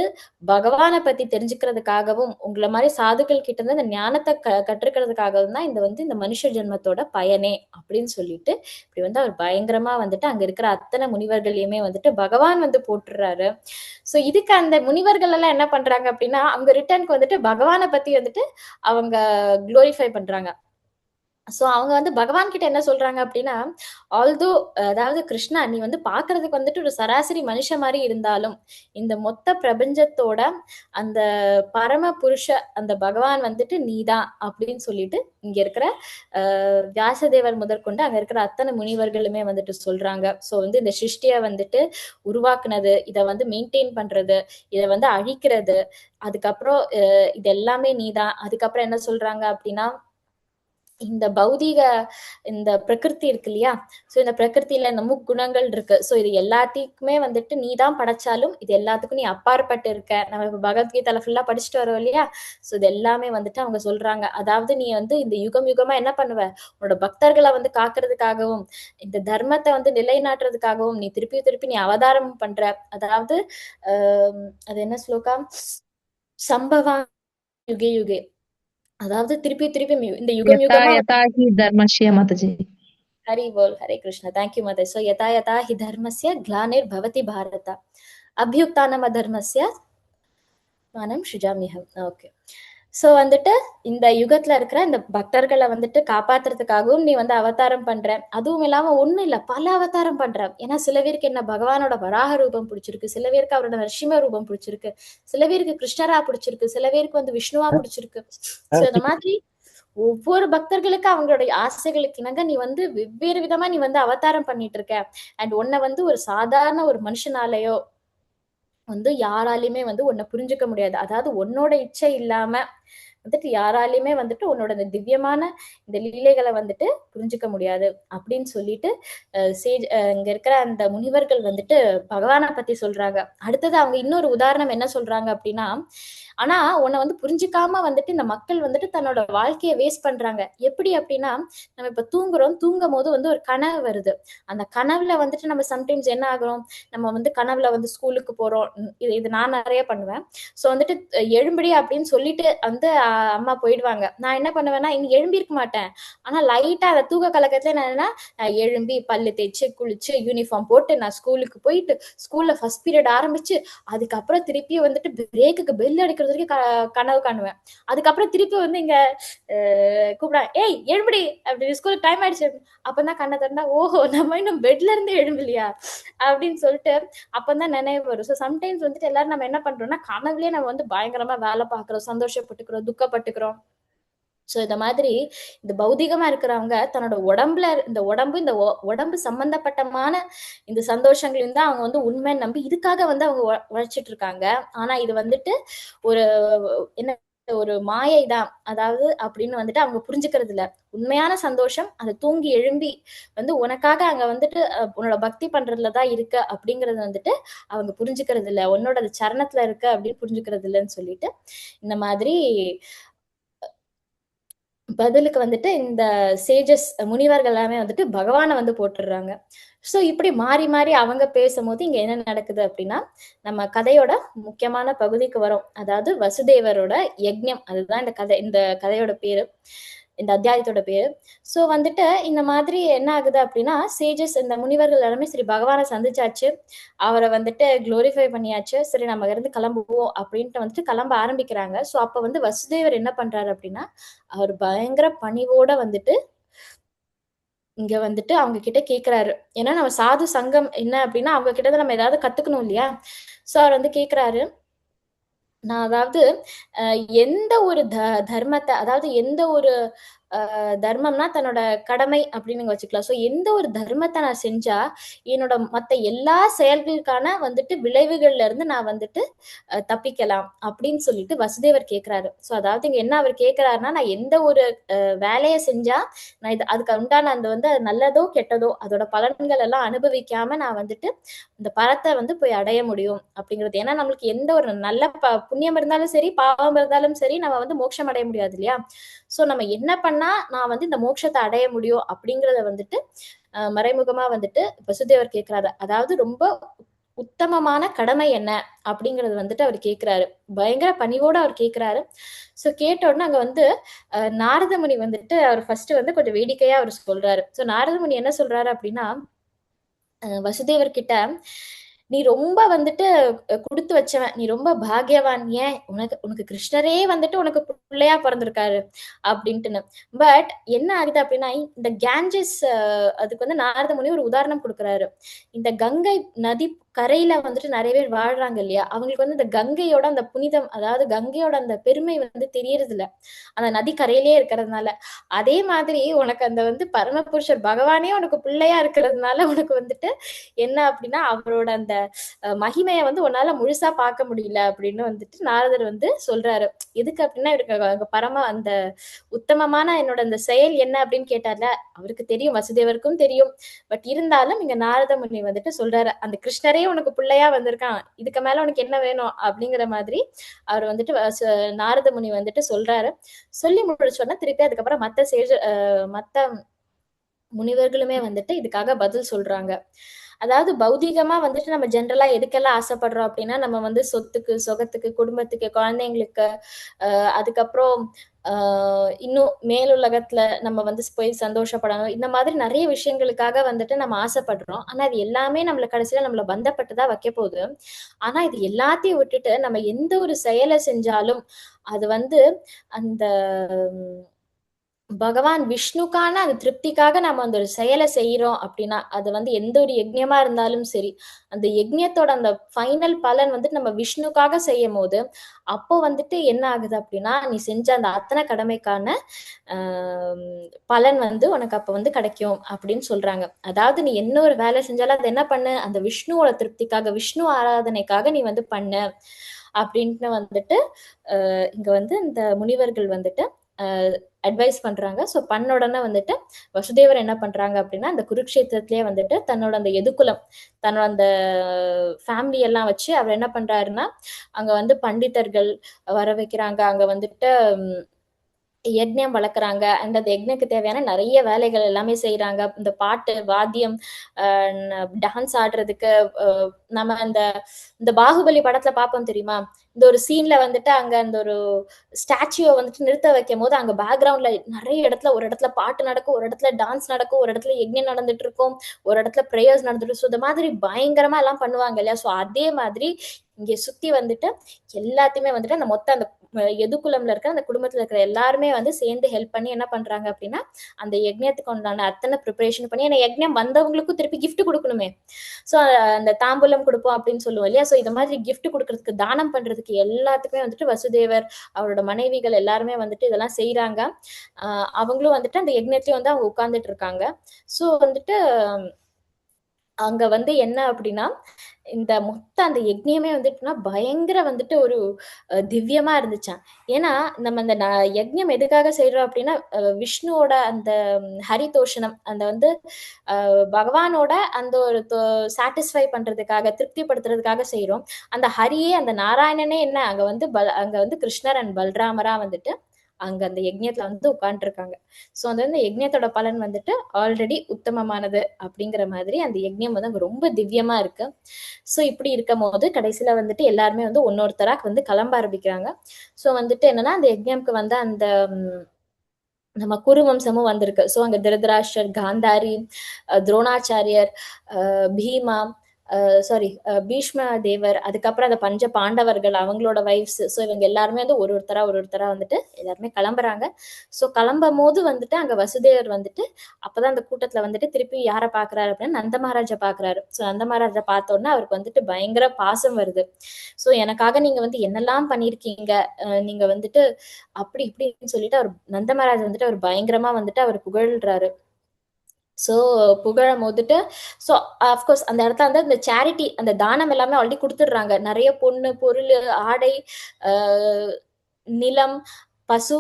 பகவானை பத்தி தெரிஞ்சுக்கிறதுக்காகவும் உங்களை மாதிரி சாதுக்கள் கிட்ட இருந்து இந்த ஞானத்தை கற்றுக்கிறதுக்காகவும் தான் இந்த மனுஷ ஜென்மத்தோட பயனே அப்படின்னு சொல்லிட்டு இப்படி வந்து அவர் பயங்கரமா வந்துட்டு அங்க இருக்கிற அத்தனை முனிவர்களையுமே வந்துட்டு பகவான் வந்து போட்டுறாரு. சோ இதுக்கு அந்த முனிவர்கள் எல்லாம் என்ன பண்றாங்க அப்படின்னா, அவங்க ரிட்டர்னுக்கு வந்துட்டு பகவானை பத்தி வந்துட்டு அவங்க குளோரிஃபை பண்றாங்க. சோ அவங்க வந்து பகவான் கிட்ட என்ன சொல்றாங்க அப்படின்னா, ஆல்தோ அதாவது கிருஷ்ணா நீ வந்து பார்க்கறதுக்கு வந்துட்டு ஒரு சராசரி மனுஷன் மாரி இருந்தாலும், இந்த மொத்த பிரபஞ்சத்தோட அந்த பரம புருஷ அந்த பகவான் வந்துட்டு நீதான் அப்படின்னு சொல்லிட்டு இங்க இருக்கிற வியாசதேவர் முதற்கொண்டு அங்க இருக்கிற அத்தனை முனிவர்களுமே வந்துட்டு சொல்றாங்க. சோ வந்து இந்த சிருஷ்டிய வந்துட்டு உருவாக்குனது, இத வந்து மெயின்டைன் பண்றது, இத வந்து அழிக்கிறது, அதுக்கப்புறம் இது எல்லாமே நீதான். அதுக்கப்புறம் என்ன சொல்றாங்க அப்படின்னா, இந்த பௌதீக இந்த பிரகிருதி இருக்கு இல்லையா, சோ இந்த பிரகிருதியில இந்த முக்குணங்கள் இருக்கு. சோ இது எல்லாத்துக்குமே வந்துட்டு நீ தான் படைச்சாலும் இது எல்லாத்துக்கும் நீ அப்பாற்பட்டு இருக்க. நம்ம இப்ப பகவத்கீதையில ஃபுல்லா படிச்சுட்டு வரோம் இல்லையா, சோ இது எல்லாமே வந்துட்டு அவங்க சொல்றாங்க. அதாவது நீ வந்து இந்த யுகம் யுகமா என்ன பண்ணுவ, உன்னோட பக்தர்களை வந்து காக்குறதுக்காகவும் இந்த தர்மத்தை வந்து நிலைநாட்டுறதுக்காகவும் நீ திருப்பி திருப்பி நீ அவதாரம் பண்ற. அதாவது அது என்ன ஸ்லோகா, சம்பவா யுகே யுகே, அதாவது திருப்பி திருப்பி இந்த யுகம் यथा யுகமா यथा हि धर्मस्य माताजी। हरि बोल Hare Krishna thank you mother so यथा यथा हि धर्मस्य ग्लानिर्भवति भारत अभ्युत्थानम धर्मस्य மானம் சுஜாமியம். ஓகே. சோ வந்துட்டு இந்த யுகத்துல இருக்கிற இந்த பக்தர்களை வந்துட்டு காப்பாத்துறதுக்காகவும் நீ வந்து அவதாரம் பண்ற. அதுவும் இல்லாம ஒண்ணும் இல்ல, பல அவதாரம் பண்ற. ஏன்னா சில பேருக்கு என்ன பகவானோட வராக ரூபம் பிடிச்சிருக்கு, சில பேருக்கு அவரோட நரசிம்ம ரூபம் பிடிச்சிருக்கு, சில பேருக்கு கிருஷ்ணரா பிடிச்சிருக்கு, சில பேருக்கு வந்து விஷ்ணுவா பிடிச்சிருக்கு. சோ இந்த மாதிரி ஒவ்வொரு பக்தர்களுக்கு அவங்களுடைய ஆசைகளுக்கு இணங்க நீ வந்து வெவ்வேறு விதமா நீ வந்து அவதாரம் பண்ணிட்டு இருக்க. அண்ட் உன்னை வந்து ஒரு சாதாரண ஒரு மனுஷனாலேயோ வந்து யாராலையுமே வந்து உன்னை புரிஞ்சுக்க முடியாது. அதாவது உன்னோட இச்சை இல்லாம வந்துட்டு யாராலையுமே வந்துட்டு உன்னோட இந்த திவ்யமான இந்த லீலைகளை வந்துட்டு புரிஞ்சுக்க முடியாது அப்படின்னு சொல்லிட்டு இங்க இருக்கிற அந்த முனிவர்கள் வந்துட்டு பகவானை பத்தி சொல்றாங்க. அடுத்தது அவங்க இன்னொரு உதாரணம் என்ன சொல்றாங்க அப்படின்னா, ஆனா உன்னை வந்து புரிஞ்சுக்காம வந்துட்டு இந்த மக்கள் வந்துட்டு தன்னோட வாழ்க்கையை வேஸ்ட் பண்றாங்க. எப்படி அப்படின்னா, நம்ம இப்ப தூங்குறோம், தூங்கும் போது வந்து ஒரு கனவு வருது. அந்த கனவுல வந்துட்டு நம்ம சம்டைம்ஸ் என்ன ஆகுறோம், நம்ம வந்து கனவுல வந்து ஸ்கூலுக்கு போறோம். இது இது நான் நிறைய பண்ணுவேன். சோ வந்துட்டு எழும்படி அப்படின்னு சொல்லிட்டு வந்து அம்மா போயிடுவாங்க. நான் என்ன பண்ணுவேன்னா இங்க எழும்பி இருக்க மாட்டேன். ஆனா லைட்டா அந்த தூக்க கலக்கத்துல நான் என்ன, நான் எழும்பி பல்லு தேய்ச்சு குளிச்சு யூனிஃபார்ம் போட்டு நான் ஸ்கூலுக்கு போயிட்டு ஸ்கூல்ல ஃபர்ஸ்ட் பீரியட் ஆரம்பிச்சு அதுக்கப்புறம் திருப்பி வந்துட்டு பிரேக்குக்கு பெல் அடிக்கிறது வரைக்கும் கனவு காணுவேன். அதுக்கப்புறம் திருப்பி வந்து இங்க கூப்பிடாங்க, ஏய் எழும்படி அப்படி ஸ்கூலுக்கு டைம் ஆயிடுச்சு. அப்பதான் கண்ணை திறந்தா ஓஹோ நம்ம இன்னும் பெட்ல இருந்து எழும்பலையா அப்படின்னு சொல்லிட்டு அப்பதான் நினைவு வரும். ஸோ சம்டைம்ஸ் வந்துட்டு எல்லாரும் நம்ம என்ன பண்றோம்னா கனவுலயே நம்ம வந்து பயங்கரமா வேலை பார்க்கிறோம், சந்தோஷப்பட்டுக்கிறோம், துக்கப்பட்டுக்கிறோம். சோ இந்த மாதிரி இந்த பௌதிகமா இருக்கிறவங்க தன்னோட உடம்புல இந்த உடம்பு இந்த உடம்பு சம்பந்தப்பட்டமான இந்த சந்தோஷங்களையும் தான் அவங்க வந்து உண்மை நம்பி இதுக்காக வந்து அவங்க உழைச்சிட்டு இருக்காங்க. ஆனா இது வந்துட்டு ஒரு என்ன ஒரு மாயை தான், அதாவது அப்படின்னு வந்துட்டு அவங்க புரிஞ்சுக்கிறது இல்ல. உண்மையான சந்தோஷம் அதை தூங்கி எழும்பி வந்து உனக்காக அங்க வந்துட்டு உன்னோட பக்தி பண்றதுலதான் இருக்கு அப்படிங்கறது வந்துட்டு அவங்க புரிஞ்சுக்கிறது இல்ல. உன்னோட அது சரணத்துல இருக்கு அப்படின்னு புரிஞ்சுக்கிறது இல்லைன்னு சொல்லிட்டு இந்த மாதிரி பதிலுக்கு வந்துட்டு இந்த சேஜஸ் முனிவர்கள் எல்லாமே வந்துட்டு பகவானை வந்து போட்டுடுறாங்க. ஸோ இப்படி மாறி மாறி அவங்க பேசும்போது இங்க என்ன நடக்குது அப்படின்னா, நம்ம கதையோட முக்கியமான பகுதிக்கு வரும். அதாவது வசுதேவரோட யக்ஞம், அதுதான் இந்த கதையோட பேரு, இந்த அத்தியாயத்தோட பேரு. ஸோ வந்துட்டு இந்த மாதிரி என்ன ஆகுது அப்படின்னா, சேஜஸ் இந்த முனிவர்கள் எல்லாமே சரி பகவானை சந்திச்சாச்சு, அவரை வந்துட்டு குளோரிஃபை பண்ணியாச்சு, சரி நம்ம இருந்து கிளம்புவோம் அப்படின்ட்டு வந்துட்டு கிளம்ப ஆரம்பிக்கிறாங்க. ஸோ அப்ப வந்து வசுதேவர் என்ன பண்றாரு அப்படின்னா, அவர் பயங்கர பணிவோட வந்துட்டு இங்க வந்துட்டு அவங்க கிட்ட கேக்குறாரு. ஏன்னா நம்ம சாது சங்கம் என்ன அப்படின்னா அவங்க கிட்ட நம்ம ஏதாவது கத்துக்கணும் இல்லையா. சோ அவர் வந்து கேக்குறாரு, நான் அதாவது எந்த ஒரு தர்மத்தை, அதாவது எந்த ஒரு தர்மம்னா தன்னோட கடமை அப்படின்னு நீங்க வச்சுக்கலாம். ஸோ எந்த ஒரு தர்மத்தை நான் செஞ்சா என்னோட மற்ற எல்லா செயல்களுக்கான வந்துட்டு விளைவுகள்ல இருந்து நான் வந்துட்டு தப்பிக்கலாம் அப்படின்னு சொல்லிட்டு வசுதேவர் கேட்கிறாரு. ஸோ அதாவது இங்க என்ன அவர் கேட்கிறாருன்னா, நான் எந்த ஒரு வேலையை செஞ்சா நான் இது அதுக்கு உண்டான அந்த வந்து நல்லதோ கெட்டதோ அதோட பலன்கள் எல்லாம் அனுபவிக்காம நான் வந்துட்டு இந்த பரத்தை வந்து போய் அடைய முடியும் அப்படிங்கிறது. ஏன்னா நம்மளுக்கு எந்த ஒரு நல்ல புண்ணியம் இருந்தாலும் சரி பாவம் இருந்தாலும் சரி நம்ம வந்து மோட்சம் அடைய முடியாது இல்லையா. சோ நம்ம என்ன பண்ணா நான் வந்து இந்த மோட்சத்தை அடைய முடியும் அப்படிங்கறத வந்துட்டு மறைமுகமா வந்துட்டு வசுதேவர் கேட்கிறாரு. அதாவது ரொம்ப உத்தமமான கடமை என்ன அப்படிங்கறது வந்துட்டு அவர் கேட்கிறாரு. பயங்கர பணிவோட அவர் கேட்கிறாரு. சோ கேட்ட உடனே அங்க வந்து நாரதமுனி வந்துட்டு அவர் ஃபர்ஸ்ட் வந்து கொஞ்சம் வேடிக்கையா அவர் சொல்றாரு. சோ நாரதமுனி என்ன சொல்றாரு அப்படின்னா, வசுதேவர் கிட்ட, நீ ரொம்ப வந்துட்டு குடுத்து வச்சவன், நீ ரொம்ப பாக்கியவான், ஏன் உனக்கு உனக்கு கிருஷ்ணரே வந்துட்டு உனக்கு பிள்ளையா பிறந்திருக்காரு அப்படின்ட்டுன்னு. பட் என்ன ஆகுது அப்படின்னா, இந்த கேஞ்சஸ் அதுக்கு வந்து நாரத முனி ஒரு உதாரணம் கொடுக்குறாரு. இந்த கங்கை நதி கரையில வந்துட்டு நிறைய பேர் வாழ்றாங்க இல்லையா, அவங்களுக்கு வந்து இந்த கங்கையோட அந்த புனிதம், அதாவது கங்கையோட அந்த பெருமை வந்து தெரியறது இல்ல, அந்த நதி கரையிலே இருக்கிறதுனால. அதே மாதிரி உனக்கு அந்த வந்து பரமபுருஷர் பகவானே உனக்கு பிள்ளையா இருக்கிறதுனால உனக்கு வந்துட்டு என்ன அப்படின்னா அவரோட அந்த மகிமையை வந்து உன்னால முழுசா பார்க்க முடியல அப்படின்னு வந்துட்டு நாரதர் வந்து சொல்றாரு. எதுக்கு அப்படின்னா இவருக்கு அங்க பரம அந்த உத்தமமான என்னோட அந்த செயல் என்ன அப்படின்னு கேட்டார்ல, அவருக்கு தெரியும், வசுதேவருக்கும் தெரியும். பட் இருந்தாலும் இங்க நாரத முனி வந்துட்டு சொல்றாரு, அந்த கிருஷ்ணரே உனக்கு பிள்ளையா வந்திருக்கான், இதுக்கு மேல உனக்கு என்ன வேணும் அப்படிங்கிற மாதிரி அவர் வந்துட்டு நாரத முனி வந்துட்டு சொல்றாரு. சொல்லி முடிச்சோன்னா திருப்பி அதுக்கப்புறம் மத்த முனிவர்களுமே வந்துட்டு இதுக்காக பதில் சொல்றாங்க. அதாவது பௌதீகமா வந்துட்டு நம்ம ஜென்ரலா எதுக்கெல்லாம் ஆசைப்படுறோம் அப்படின்னா, நம்ம வந்து சொத்துக்கு, சுகத்துக்கு, குடும்பத்துக்கு, குழந்தைங்களுக்கு, அதுக்கப்புறம் இன்னும் மேலுலகத்துல நம்ம வந்து போய் சந்தோஷப்படணும், இந்த மாதிரி நிறைய விஷயங்களுக்காக வந்துட்டு நம்ம ஆசைப்படுறோம். ஆனா அது எல்லாமே நம்மள கடைசியில நம்மள பந்தப்பட்டுதான் வைக்க போகுது. ஆனா இது எல்லாத்தையும் விட்டுட்டு நம்ம எந்த ஒரு செயலை செஞ்சாலும் அது வந்து அந்த பகவான் விஷ்ணுக்கான அந்த திருப்திக்காக நம்ம அந்த ஒரு செயலை செய்யறோம் அப்படின்னா, அது வந்து எந்த ஒரு யஜ்ஞமா இருந்தாலும் சரி, அந்த யஜ்ஞத்தோட அந்த ஃபைனல் பலன் வந்துட்டு நம்ம விஷ்ணுக்காக செய்யும் போது, அப்போ வந்துட்டு என்ன ஆகுது அப்படின்னா, நீ செஞ்ச அந்த அத்தனை கடமைக்கான பலன் வந்து உனக்கு அப்ப வந்து கிடைக்கும் அப்படின்னு சொல்றாங்க. அதாவது நீ என்ன ஒரு வேலை செஞ்சாலும் அது என்ன பண்ணு, அந்த விஷ்ணுவோட திருப்திக்காக, விஷ்ணு ஆராதனைக்காக நீ வந்து பண்ணு அப்படின்ட்டு வந்துட்டு இங்க வந்து இந்த முனிவர்கள் வந்துட்டு அட்வைஸ் பண்றாங்க. ஸோ பண்ண உடனே வந்துட்டு வசுதேவர் என்ன பண்றாங்க அப்படின்னா, அந்த குருக்ஷேத்திரத்திலேயே வந்துட்டு தன்னோட அந்த எதுக்குலம், தன்னோட அந்த ஃபேமிலி எல்லாம் வச்சு அவர் என்ன பண்றாருன்னா, அங்க வந்து பண்டிதர்கள் வர வைக்கிறாங்க, அங்க வந்துட்டு யஜ்ஞம் வளர்க்குறாங்க. அண்ட் அந்த யஜ்ஞக்கு தேவையான நிறைய வேலைகள் எல்லாமே செய்யறாங்க. இந்த பாட்டு, வாத்தியம், டான்ஸ் ஆடுறதுக்கு நம்ம அந்த இந்த பாகுபலி படத்துல பார்ப்போம் தெரியுமா, இந்த ஒரு சீன்ல வந்துட்டு அங்க அந்த ஒரு ஸ்டாச்சுவை வந்துட்டு நிறுத்த வைக்கும் போது அங்க பேக்ரவுண்ட்ல நிறைய இடத்துல, ஒரு இடத்துல பாட்டு நடக்கும், ஒரு இடத்துல டான்ஸ் நடக்கும், ஒரு இடத்துல யஜ்ஞம் நடந்துட்டு இருக்கும், ஒரு இடத்துல ப்ரேயர்ஸ் நடந்துட்டு, ஸோ இந்த மாதிரி பயங்கரமா எல்லாம் பண்ணுவாங்க இல்லையா. ஸோ அதே மாதிரி இங்க சுத்தி வந்துட்டு எல்லாத்தையுமே வந்துட்டு அந்த மொத்த அந்த எதுக்குலம்ல இருக்கிற அந்த குடும்பத்துல இருக்கிற எல்லாருமே வந்து சேர்ந்து ஹெல்ப் பண்ணி என்ன பண்றாங்க அப்படின்னா, அந்த யஜ்ஞத்துக்கு உண்டான அத்தனை ப்ரிப்பரேஷன் பண்ணி, ஏன்னா யஜ்ஞம் வந்தவங்களுக்கும் திருப்பி கிஃப்ட் கொடுக்கணுமே. ஸோ அந்த தாம்பூலம் கொடுப்போம் அப்படின்னு சொல்லுவோம் இல்லையா. ஸோ இந்த மாதிரி கிஃப்ட் கொடுக்கறதுக்கு, தானம் பண்றதுக்கு எல்லாத்துக்குமே வந்துட்டு வசுதேவர், அவரோட மனைவிகள் எல்லாருமே வந்துட்டு இதெல்லாம் செய்யறாங்க. அவங்களும் வந்துட்டு அந்த யஜ்ஞத்திலயும் வந்து அவங்க உட்கார்ந்துட்டு இருக்காங்க. ஸோ வந்துட்டு அங்க வந்து என்ன அப்படின்னா, இந்த மொத்த அந்த யஜ்ஞமே வந்துட்டுனா பயங்கர வந்துட்டு ஒரு திவ்யமா இருந்துச்சாம். ஏன்னா நம்ம அந்த யஜ்ஞம் எதுக்காக செய்யறோம் அப்படின்னா, விஷ்ணுவோட அந்த ஹரிதோஷனம், அந்த வந்து பகவானோட அந்த ஒரு சாட்டிஸ்ஃபை பண்றதுக்காக, திருப்திப்படுத்துறதுக்காக செய்யறோம். அந்த ஹரியே, அந்த நாராயணனே என்ன அங்க வந்து அங்க வந்து கிருஷ்ணர் அண்ட் பல்ராமரா வந்துட்டு அங்க அந்த யஜ்ஞத்துல வந்து உட்காந்துருக்காங்க. ஸோ அது வந்து யஜ்ஞத்தோட பலன் வந்துட்டு ஆல்ரெடி உத்தமமானது அப்படிங்கிற மாதிரி அந்த யஜ்ஞம் வந்து அங்க ரொம்ப திவ்யமா இருக்கு. ஸோ இப்படி இருக்கும் போது கடைசியில வந்துட்டு எல்லாருமே வந்து ஒன்னொருத்தரா வந்து கிளம்ப ஆரம்பிக்கிறாங்க. ஸோ வந்துட்டு என்னன்னா, அந்த யஜ்ஞம்க்கு வந்து அந்த நம்ம குருவம்சமும் வந்திருக்கு. ஸோ அங்க திருதராஷ்டர், காந்தாரி, துரோணாச்சாரியர், பீமா, சாரி பீஷ்ம தேவர், அதுக்கப்புறம் அந்த பஞ்ச பாண்டவர்கள், அவங்களோட வைஃப்ஸ், ஸோ இவங்க எல்லாருமே வந்து ஒரு ஒருத்தரா வந்துட்டு எல்லாருமே கிளம்புறாங்க. ஸோ கிளம்பும் போது வந்துட்டு அங்க வசுதேவர் வந்துட்டு அப்பதான் அந்த கூட்டத்துல வந்துட்டு திருப்பி யாரை பாக்குறாரு அப்படின்னா நந்த மகாராஜா பாக்குறாரு. ஸோ நந்த மகாராஜா பார்த்த உடனே அவருக்கு வந்துட்டு பயங்கர பாசம் வருது. ஸோ எனக்காக நீங்க வந்து என்னெல்லாம் பண்ணியிருக்கீங்க, நீங்க வந்துட்டு அப்படி இப்படின்னு சொல்லிட்டு அவர் நந்த மகாராஜ் வந்துட்டு அவர் பயங்கரமா வந்துட்டு அவர் புகழ்றாரு. ஸோ புகழும் போதுட்டு, ஸோ அஃப்கோர்ஸ் அந்த இடத்துல வந்து அந்த சேரிட்டி, அந்த தானம் எல்லாமே ஆல்ரெடி கொடுத்துடுறாங்க. நிறைய பொண்ணு, பொருள், ஆடை, நிலம், பசு,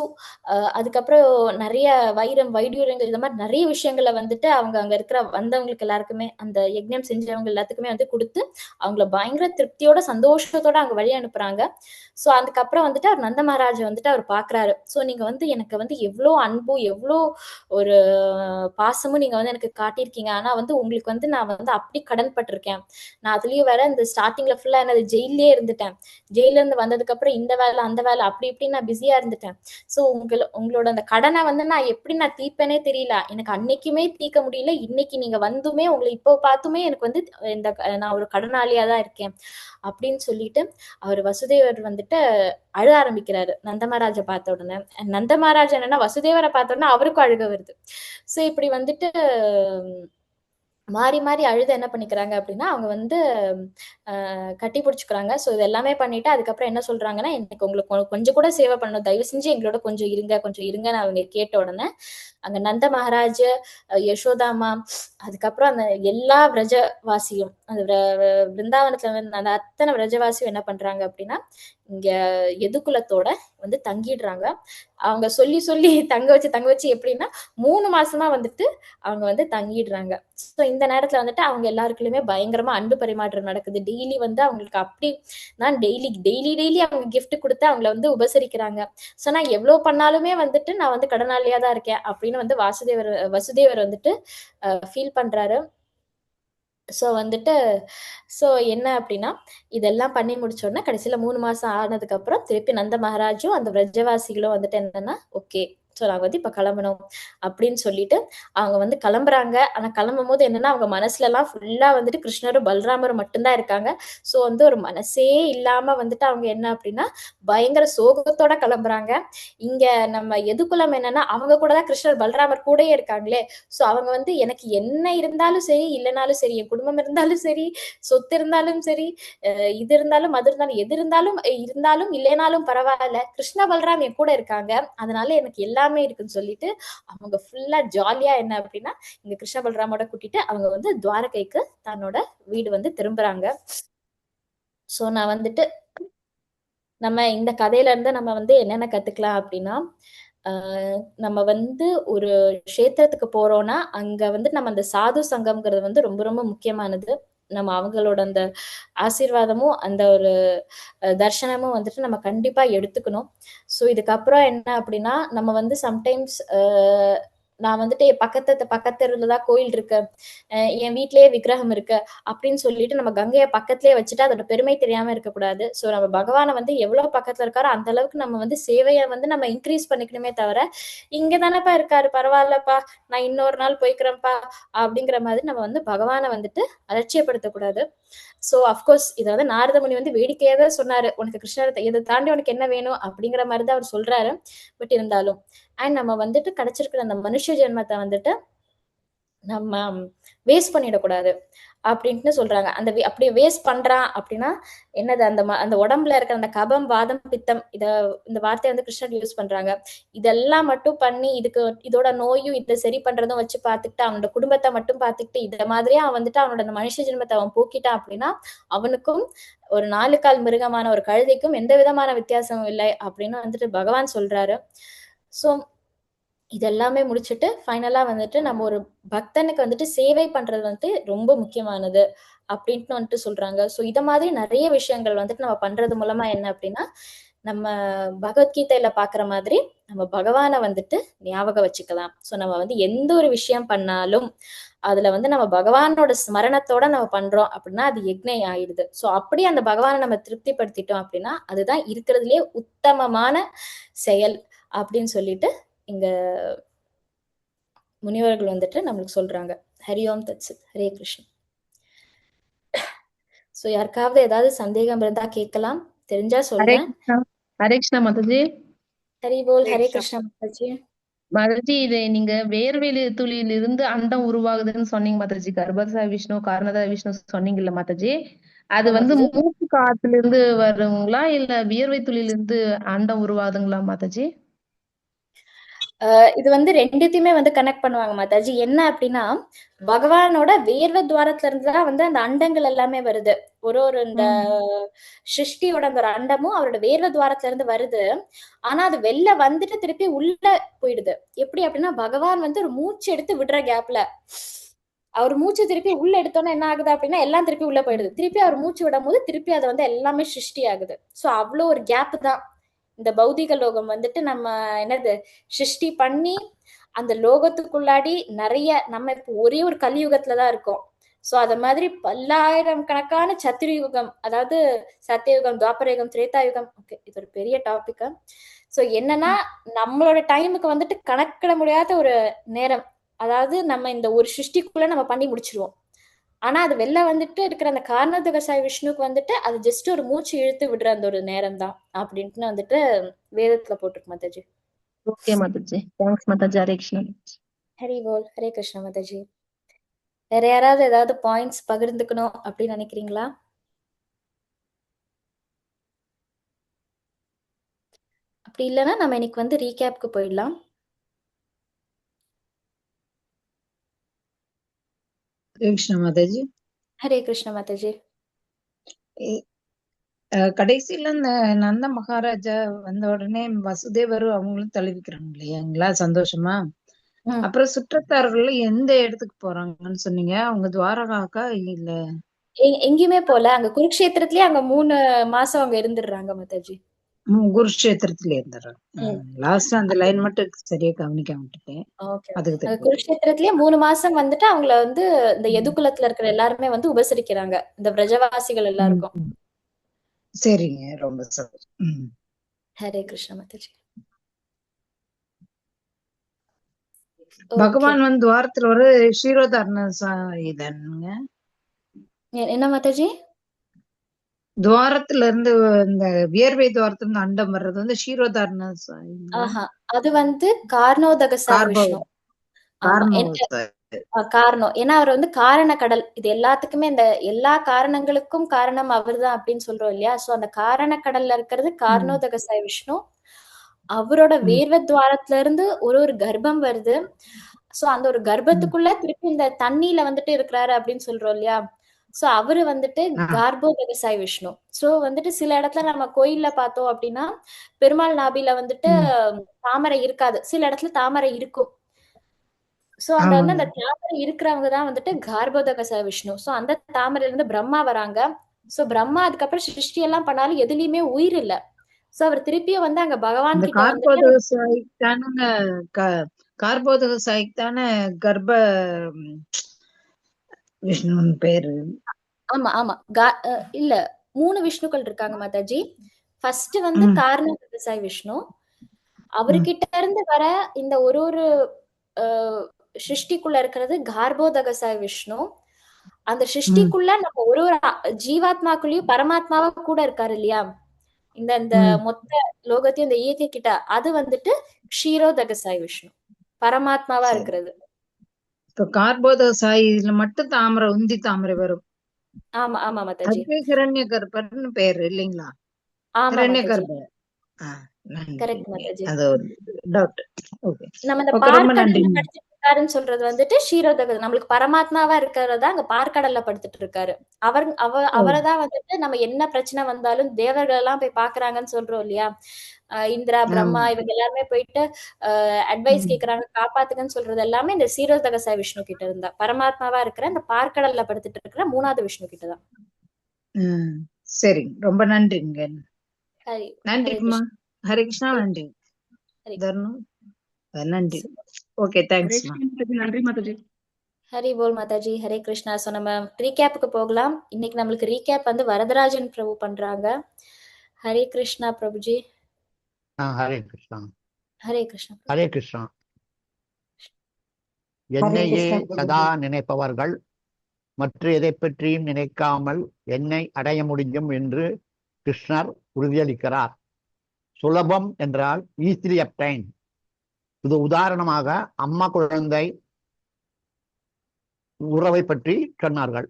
அதுக்கப்புறம் நிறைய வைரம், வைடூரியங்கள், இந்த மாதிரி நிறைய விஷயங்களை வந்துட்டு அவங்க அங்க இருக்கிற வந்தவங்களுக்கு எல்லாருக்குமே, அந்த யஜ்ஞம் செஞ்சவங்க எல்லாத்துக்குமே வந்து கொடுத்து அவங்கள பயங்கர திருப்தியோட சந்தோஷத்தோட அங்க வழி அனுப்புறாங்க. ஸோ அதுக்கப்புறம் வந்துட்டு அவர் நந்த மகாராஜ் வந்துட்டு அவர் பாக்குறாரு. ஸோ நீங்க வந்து எனக்கு வந்து எவ்வளோ அன்பும் எவ்வளோ ஒரு பாசமும் நீங்க வந்து எனக்கு காட்டியிருக்கீங்க. ஆனா வந்து உங்களுக்கு வந்து நான் வந்து அப்படி கடன் பட்டிருக்கேன். நான் அதுலயும் வேற இந்த ஸ்டார்டிங்ல ஃபுல்லா என்னது ஜெயிலே இருந்துட்டேன். ஜெயில இருந்து வந்ததுக்கு அப்புறம் இந்த வேலை அந்த வேலை அப்படி இப்படி நான் பிஸியா இருந்துட்டேன். சோ உங்களோட அந்த கடனை வந்து நான் எப்படி நான் தீர்ப்பேனே தெரியல, எனக்கு அன்னைக்குமே தீர்க்க முடியல, இன்னைக்கு நீங்க வந்துமே உங்களை இப்போ பார்த்துமே எனக்கு வந்து நான் ஒரு கடனாளியா தான் இருக்கேன் அப்படின்னு சொல்லிட்டு அவர் வசுதேவர் வந்துட்டு அழ ஆரம்பிக்கிறாரு நந்தமகாராஜை பார்த்த உடனே. நந்தமகாராஜ் என்னன்னா வசுதேவரை பார்த்த உடனே அவருக்கும் அழுக வருது. சோ இப்படி வந்துட்டு மாறி மாறி அழுத என்ன பண்ணிக்கிறாங்க அப்படின்னா அவங்க வந்து கட்டி பிடிச்சிக்கிறாங்க. ஸோ இது எல்லாமே பண்ணிட்டு அதுக்கப்புறம் என்ன சொல்றாங்கன்னா, எனக்கு உங்களுக்கு கொஞ்சம் கூட சேவை பண்ணணும், தயவு செஞ்சு எங்களோட கொஞ்சம் இருங்கன்னு அவங்க கேட்ட உடனே அங்க நந்த மகாராஜ், யசோதாமா, அதுக்கப்புறம் அந்த எல்லா விரஜவாசியும் அந்த பிருந்தாவனத்துல வந்து அந்த அத்தனை விரஜவாசியும் என்ன பண்றாங்க அப்படின்னா இங்க எதுகுலத்தோட வந்து தங்கிடுறாங்க. அவங்க சொல்லி சொல்லி தங்க வச்சு எப்படின்னா 3 மாசமா வந்துட்டு அவங்க வந்து தங்கிடுறாங்க. ஸோ இந்த நேரத்துல வந்துட்டு அவங்க எல்லாருக்குள்ளயுமே பயங்கரமா அன்பு பரிமாற்றம் நடக்குது. டெய்லி வந்து அவங்களுக்கு அப்படி நான் டெய்லி அவங்க கிஃப்ட் கொடுத்து அவங்கள வந்து உபசரிக்கிறாங்க. ஸோ நான் எவ்வளவு பண்ணாலுமே வந்துட்டு நான் வந்து கடனாளியா தான் இருக்கேன் அப்படின்னு வந்து வசுதேவர் வந்துட்டு ஃபீல் பண்றாரு. ஸோ வந்துட்டு என்ன அப்படின்னா இதெல்லாம் பண்ணி முடிச்ச உடனே கடைசியில 3 மாசம் ஆனதுக்கு அப்புறம் திருப்பி நந்த மகாராஜும் அந்த விரஜவாசிகளும் வந்துட்டு என்னன்னா ஓகே ஸோ நாங்கள் வந்து இப்போ கிளம்பணும் அப்படின்னு சொல்லிட்டு அவங்க வந்து கிளம்புறாங்க. ஆனால் கிளம்பும் போது என்னன்னா அவங்க மனசுல எல்லாம் ஃபுல்லா வந்துட்டு கிருஷ்ணரும் பலராமரும் மட்டும்தான் இருக்காங்க. ஸோ வந்து ஒரு மனசே இல்லாம வந்துட்டு அவங்க என்ன அப்படின்னா பயங்கர சோகத்தோட கிளம்புறாங்க. இங்க நம்ம எதுக்குலம் என்னன்னா அவங்க கூட தான் கிருஷ்ணர் பலராமர் கூடயே இருக்காங்களே. ஸோ அவங்க வந்து எனக்கு என்ன இருந்தாலும் சரி இல்லைனாலும் சரி, என் குடும்பம் இருந்தாலும் சரி, சொத்து இருந்தாலும் சரி, இது இருந்தாலும் அது இருந்தாலும் எது இருந்தாலும் இல்லைனாலும் பரவாயில்ல, கிருஷ்ண பலராம் என் கூட இருக்காங்க, அதனால எனக்கு எல்லாமே இருக்குன்னு சொல்லிட்டு அவங்க ஃபுல்லா ஜாலியா என்ன அப்படின்னா இங்க கிருஷ்ண பலராமோட கூட்டிட்டு அவங்க வந்து துவாரகைக்கு தன்னோட வீடு வந்து திரும்புறாங்க. சோ நான் வந்துட்டு நம்ம இந்த கதையில இருந்து நம்ம வந்து என்னென்ன கத்துக்கலாம் அப்படின்னா நம்ம வந்து ஒரு க்ஷேத்திரத்துக்கு போறோம்னா அங்க வந்து நம்ம அந்த சாது சங்கம்ங்கிறது வந்து ரொம்ப ரொம்ப முக்கியமானது. நம்ம அவங்களோட அந்த ஆசீர்வாதமும் அந்த ஒரு தர்சனமும் வந்துட்டு நம்ம கண்டிப்பா எடுத்துக்கணும். ஸோ இதுக்கப்புறம் என்ன அப்படின்னா நம்ம வந்து சம்டைம்ஸ் நான் வந்துட்டு பக்கத்துல தான் கோயில் இருக்கு, என் வீட்லயே விக்கிரகம் இருக்கு அப்படின்னு சொல்லிட்டு நம்ம கங்கையை பக்கத்துலயே வச்சுட்டு அதோட பெருமை தெரியாம இருக்கக்கூடாது. ஸோ நம்ம பகவானை வந்து எவ்வளவு பக்கத்துல இருக்காரோ அந்த அளவுக்கு நம்ம வந்து சேவையை வந்து நம்ம இன்க்ரீஸ் பண்ணிக்கணுமே தவிர இங்க தானேப்பா இருக்காரு பரவாயில்லப்பா நான் இன்னொரு நாள் போய்க்கிறேன்ப்பா அப்படிங்கிற மாதிரி நம்ம வந்து பகவானை வந்துட்டு அலட்சியப்படுத்தக்கூடாது. ஸோ அஃப்கோர்ஸ் இதை வந்து நாரத முனி வந்து வேடிக்கையாக தான் சொன்னாரு, உனக்கு கிருஷ்ணரை இதை தாண்டி உனக்கு என்ன வேணும் அப்படிங்கிற மாதிரி தான் அவர் சொல்றாரு. பட் இருந்தாலும் அண்ட் நம்ம வந்துட்டு கிடைச்சிருக்கிற அந்த மனுஷ ஜென்மத்தை வந்துட்டு நம்ம வேஸ்ட் பண்ணிடக்கூடாது அப்படின்ட்டு சொல்றாங்க. அப்படி வேஸ்ட் பண்றான் அப்படின்னா என்னது அந்த உடம்புல இருக்கிற அந்த கபம் வாதம் பித்தம் இந்த வார்த்தையை வந்து கிருஷ்ணர் யூஸ் பண்றாங்க. இதெல்லாம் மட்டும் பண்ணி இதோட நோயும் இதை சரி பண்றதும் வச்சு பார்த்துக்கிட்டு அவனோட குடும்பத்தை மட்டும் பார்த்துக்கிட்டு இத மாதிரியே அவன் வந்துட்டு அவனோட அந்த மனுஷ ஜென்மத்தை அவன் போக்கிட்டான் அப்படின்னா அவனுக்கும் ஒரு 4 கால் மிருகமான ஒரு கழுதைக்கும் எந்த விதமான வித்தியாசமும் இல்லை அப்படின்னு வந்துட்டு பகவான் சொல்றாரு. ஸோ இதெல்லாமே முடிச்சுட்டு ஃபைனலா வந்துட்டு நம்ம ஒரு பக்தனுக்கு வந்துட்டு சேவை பண்றது வந்துட்டு ரொம்ப முக்கியமானது அப்படின்ட்டு வந்துட்டு சொல்றாங்க. ஸோ இத மாதிரி நிறைய விஷயங்கள் வந்துட்டு நம்ம பண்றது மூலமா என்ன அப்படின்னா நம்ம பகவத்கீதையில பாக்குற மாதிரி நம்ம பகவானை வந்துட்டு ஞாபகம் வச்சுக்கலாம். ஸோ நம்ம வந்து எந்த ஒரு விஷயம் பண்ணாலும் அதுல வந்து நம்ம பகவானோட ஸ்மரணத்தோட நம்ம பண்றோம் அப்படின்னா அது யக்ஞை ஆயிடுது. ஸோ அப்படி அந்த பகவானை நம்ம திருப்திப்படுத்திட்டோம் அப்படின்னா அதுதான் இருக்கிறதுலயே உத்தமமான செயல் அப்படின்னு சொல்லிட்டு இங்க முனிவர்கள் வந்துட்டு நம்மளுக்கு சொல்றாங்க. ஹரி ஓம் தத்சத். ஹரே கிருஷ்ணன். சோ யாருக்காவது ஏதாவது சந்தேகம் இருந்தா கேட்கலாம், தெரிஞ்சா சொல்றேன். ஹரே கிருஷ்ணா மாதாஜி. ஹரி போல். ஹரே கிருஷ்ணா மாதாஜி. மாதாஜி இது நீங்க வேர்வெளி துளியில இருந்து அண்டம் உருவாகுதுன்னு சொன்னீங்க மாதாஜி. கர்ப்பதா விஷ்ணு காரணதா விஷ்ணு சொன்னீங்கல்ல மாதாஜி, அது வந்து மூச்சு காத்துல இருந்து வருங்களா இல்ல வியர்வை துளியில இருந்து அண்டம் உருவாகுதுங்களா மாதாஜி? இது வந்து ரெண்டுத்தையுமே வந்து கனெக்ட் பண்ணுவாங்க மாதாஜி. என்ன அப்படின்னா பகவானோட வேர்வ துவாரத்துல இருந்துதான் வந்து அந்த அண்டங்கள் எல்லாமே வருது. ஒரு இந்த சிருஷ்டியோட அந்த ஒரு அண்டமும் அவரோட வேர்வ துவாரத்துல இருந்து வருது. ஆனா அது வெளில வந்துட்டு திருப்பி உள்ள போயிடுது. எப்படி அப்படின்னா பகவான் வந்து ஒரு மூச்சு எடுத்து விடுற கேப்ல அவர் மூச்சு திருப்பி உள்ள எடுத்தோன்னா என்ன ஆகுது அப்படின்னா எல்லாம் திருப்பி உள்ள போயிடுது. திருப்பி அவர் மூச்சு விடும் போது திருப்பி அது வந்து எல்லாமே சிருஷ்டி ஆகுது. சோ அவ்வளோ ஒரு கேப் தான் இந்த பௌதிக லோகம் வந்துட்டு நம்ம என்னது சிருஷ்டி பண்ணி அந்த லோகத்துக்குள்ளாடி நிறைய நம்ம இப்போ ஒரே ஒரு கலியுகத்துலதான் இருக்கோம். ஸோ அத மாதிரி பல்லாயிரம் கணக்கான சத்திரயுகம், அதாவது சத்தியயுகம், துவாபரயுகம், திரேதாயுகம். ஓகே, இது ஒரு பெரிய டாபிக். ஸோ என்னன்னா நம்மளோட டைமுக்கு வந்துட்டு கணக்கிட முடியாத ஒரு நேரம். அதாவது நம்ம இந்த ஒரு சிருஷ்டிக்குள்ள நம்ம பண்ணி முடிச்சிருவோம். ஆனா அது வெளில வந்துட்டு இருக்கிற அந்த காரணோதகசாய விஷ்ணுக்கு வந்துட்டு அது ஜஸ்ட் ஒரு மூச்சு இழுத்து விடுற அந்த ஒரு நேரம் தான் அப்படின்ட்டு வந்துட்டு வேதத்துல போட்டிருக்கு மாதாஜி. Okay Mataji, thanks Mataji. ஹரே கிருஷ்ணா. ஹரி போல். ஹரே கிருஷ்ணா மாதாஜி. வேற யாராவது ஏதாவது பாயிண்ட்ஸ் பகிர்ந்துக்கணும் அப்படின்னு நினைக்கிறீங்களா? அப்படி இல்லைன்னா நம்ம இன்னைக்கு வந்து ரீகேப்க்கு போயிடலாம். கிருஷ்ண மாதாஜி. ஹரே கிருஷ்ண மாதாஜி. கடைசியில இந்த நந்த மகாராஜா வந்த உடனே வசுதேவர் அவங்களும் தழுவிக்கிறாங்க இல்லையாங்களா, சந்தோஷமா. அப்புறம் சுற்றத்தார்கள் எந்த இடத்துக்கு போறாங்கன்னு சொன்னீங்க? அவங்க துவாரகாக்கா இல்ல எங்கேயுமே போல. அங்க குருக்ஷேத்திரத்திலேயே அங்க 3 மாசம் அவங்க இருந்துடுறாங்க மாதாஜி. குருஷேத்திரத்துல இருந்துடுறாங்க. லாஸ்ட் அந்த லைன் மட்டும் சரியா கவனிக்க விட்டுட்டேன். அதுக்கு குருக்ஷேத்திரத்திலேயே 3 மாசம் வந்துட்டு அவங்கள வந்து இந்த எதுகுலத்துல இருக்கிற எல்லாருமே வந்து உபசரிக்கிறாங்க, இந்த பிரஜவாசிகள் எல்லாருக்கும். சரிங்க, ரொம்ப சந்தோஷம். ஹரே கிருஷ்ண மாதாஜி. பகவான் வந்து துவாரத்துல ஒரு ஷீரோதாரண இதனுங்க என்ன மாதாஜி? துவாரத்துல இருந்து இந்த வியர்வை துவாரத்துல இருந்து அண்டம் வர்றது வந்து ஷீரோதாரண அது வந்து காரணோதகசாய விஷ்ணு. காரணம். ஏன்னா அவர் வந்து காரண கடல். இது எல்லாத்துக்குமே இந்த எல்லா காரணங்களுக்கும் காரணம் அவர்தான் அப்படின்னு சொல்றோம் இல்லையா? சோ அந்த காரண கடல்ல இருக்கிறது காரணோதகசாய விஷ்ணு. அவரோட வேர்வ துவாரத்துல இருந்து ஒரு கர்ப்பம் வருது. சோ அந்த ஒரு கர்ப்பத்துக்குள்ள திருப்பி இந்த தண்ணியில வந்துட்டு இருக்கிறாரு அப்படின்னு சொல்றோம் இல்லையா? சோ அவரு வந்துட்டு கார்போதகசாய விஷ்ணு. சோ வந்துட்டு சில இடத்துல நம்ம கோயில்ல பார்த்தோம் அப்படின்னா பெருமாள் நாபில வந்துட்டு தாமரை இருக்காது, சில இடத்துல தாமரை இருக்கும். சோ அந்த வந்து அந்த தாமரை இருக்கிறவங்க தான் வந்துட்டு கார்போதகசாய விஷ்ணு. சோ அந்த தாமரையில இருந்து பிரம்மா வராங்க. சோ பிரம்மா அதுக்கப்புறம் சிருஷ்டி எல்லாம் பண்ணாலும் எதுலயுமே உயிர் இல்ல. சோ அவர் திருப்பியும் வந்து அங்க பகவான் கிட்ட கார்போதகசாய்க்கான கர்ப்ப விஷ்ணுன்னு பேரு. ஆமா ஆமா. இல்ல 3 விஷ்ணுக்கள் இருக்காங்க மாதாஜி. ஃபர்ஸ்ட் வந்து காரணோதகசாய விஷ்ணு. அவர்கிட்ட இருந்து வர இந்த ஒரு சிருஷ்டிக்குள்ள இருக்கிறது கார்போதகசாய விஷ்ணு. அந்த சிருஷ்டிக்குள்ள நம்ம ஒரு ஜீவாத்மாக்குள்ளயும் பரமாத்மாவா கூட இருக்காரு இல்லையா? இந்த மொத்த லோகத்தையும் இந்த இயற்கை கிட்ட அது வந்துட்டு க்ஷீரோதகசாய விஷ்ணு, பரமாத்மாவா இருக்கிறது. இப்ப கார்போதகசாயில மட்டும் தாமரை உந்தி தாமரை வரும். ஆமா ஆமா மாதாஜி. ஹிரண்ய கர்ப்பர்னு பேரு இல்லைங்களா? ஆமா ஹிரண்ய மாதாஜி. கர்ப்பர். கரெக்ட் மாதாஜி. அது ஒரு டவுட். ஓகே. நம்ம இந்த பார்க்கடல்ல படுத்துட்டு இருக்காருன்னு சொல்றது வந்துட்டு ஷீரோதக, நம்மளுக்கு பரமாத்மாவா இருக்கிறதா அங்க பார்க்கடல்ல படுத்துட்டு இருக்காரு. அவரைதான் வந்துட்டு நம்ம என்ன பிரச்சனை வந்தாலும் தேவர்கள் எல்லாம் போய் பாக்குறாங்கன்னு சொல்றோம் இல்லையா? இந்திரா, பிரம்மா இவங்க எல்லாருமே போயிட்டு அட்வைஸ் கேக்குறாங்க, காப்பாத்துங்கன்னு சொல்றது எல்லாமே இந்த ஷீரோதகசாய விஷ்ணு கிட்ட இருந்தா. பரமாத்மாவா இருக்கிற இந்த பார்க்கடல்ல படுத்துட்டு இருக்கிற 3வது விஷ்ணு கிட்டதான். சரி, ரொம்ப நன்றிங்க. நன்றிமா. ஹரே கிருஷ்ணா. நன்றி நன்றி. Okay, thanks. நன்றி மாதாஜி. ஹரி போல் மாதாஜி. ஹரே கிருஷ்ணா. சோ நம்ம ரீகேப்புக்கு போகலாம். இன்னைக்கு நம்மளுக்கு ரீகேப் வந்து வரதராஜன் பிரபு பண்றாங்க. ஹரே கிருஷ்ணா பிரபுஜி. ஹரே கிருஷ்ணா. ஹரே கிருஷ்ணா. ஹரே கிருஷ்ணா. என்னையே சதா நினைப்பவர்கள் மற்ற எதை பற்றியும் நினைக்காமல் என்னை அடைய முடியும் என்று கிருஷ்ணர் உறுதியளிக்கிறார். சுலபம் என்றால் ஈஸிலி அப்டைன். இது உதாரணமாக அம்மா குழந்தை உறவை பற்றி சொன்னார்கள்.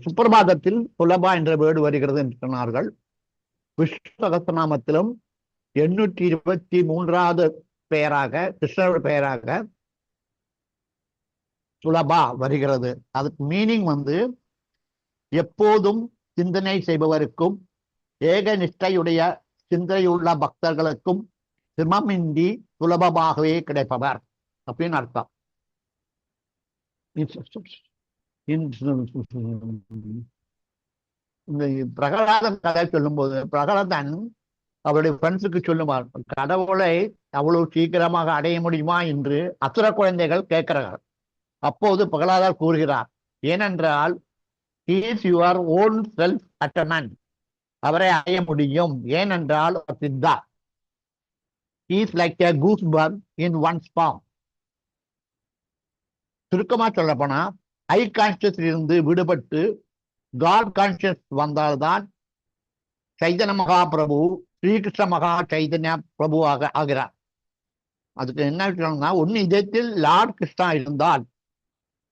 சுப்பிரபாதத்தில் சுலபா என்ற வேர்டு வருகிறது என்று சொன்னார்கள். விஷ்ணு சகஸ்ரநாமத்திலும் 823வது பெயராக கிருஷ்ணருடைய பெயராக சுலபா வருகிறது. அதுக்கு மீனிங் வந்து எப்போதும் சிந்தனை செய்பவருக்கும் ஏக நிஷ்டையுடைய சிந்தையுள்ள பக்தர்களுக்கும் சிரமமின்றி சுலபமாகவே கிடைப்பவர் அப்படின்னு அர்த்தம். இந்த பிரகலாதன் கதை சொல்லும்போது பிரகலாதன் அவருடைய ஃப்ரெண்ட்ஸுக்கு சொல்லுவார், கடவுளை அவ்வளவு சீக்கிரமாக அடைய முடியுமா என்று அசுர குழந்தைகள் கேட்கிறார்கள். அப்போது பிரகலாதர் கூறுகிறார், ஏனென்றால் he is your own self attainment. அவரை அடைய முடியும், ஏனென்றால் Siddha. he is like a goosebump in one's palm. சுருக்கமா சொல்ல போனா ஐ கான்சியஸ் இருந்து விடுபட்டு காட் கான்சியஸ் வந்தால்தான் சைதன்ய மகாபிரபு ஸ்ரீகிருஷ்ண மகா சைதன்ய பிரபுவாக ஆகிறார். அதுக்கு என்ன சொல்லணும்னா, ஒன்னு இதயத்தில் லார்ட் கிருஷ்ணா இருந்தால்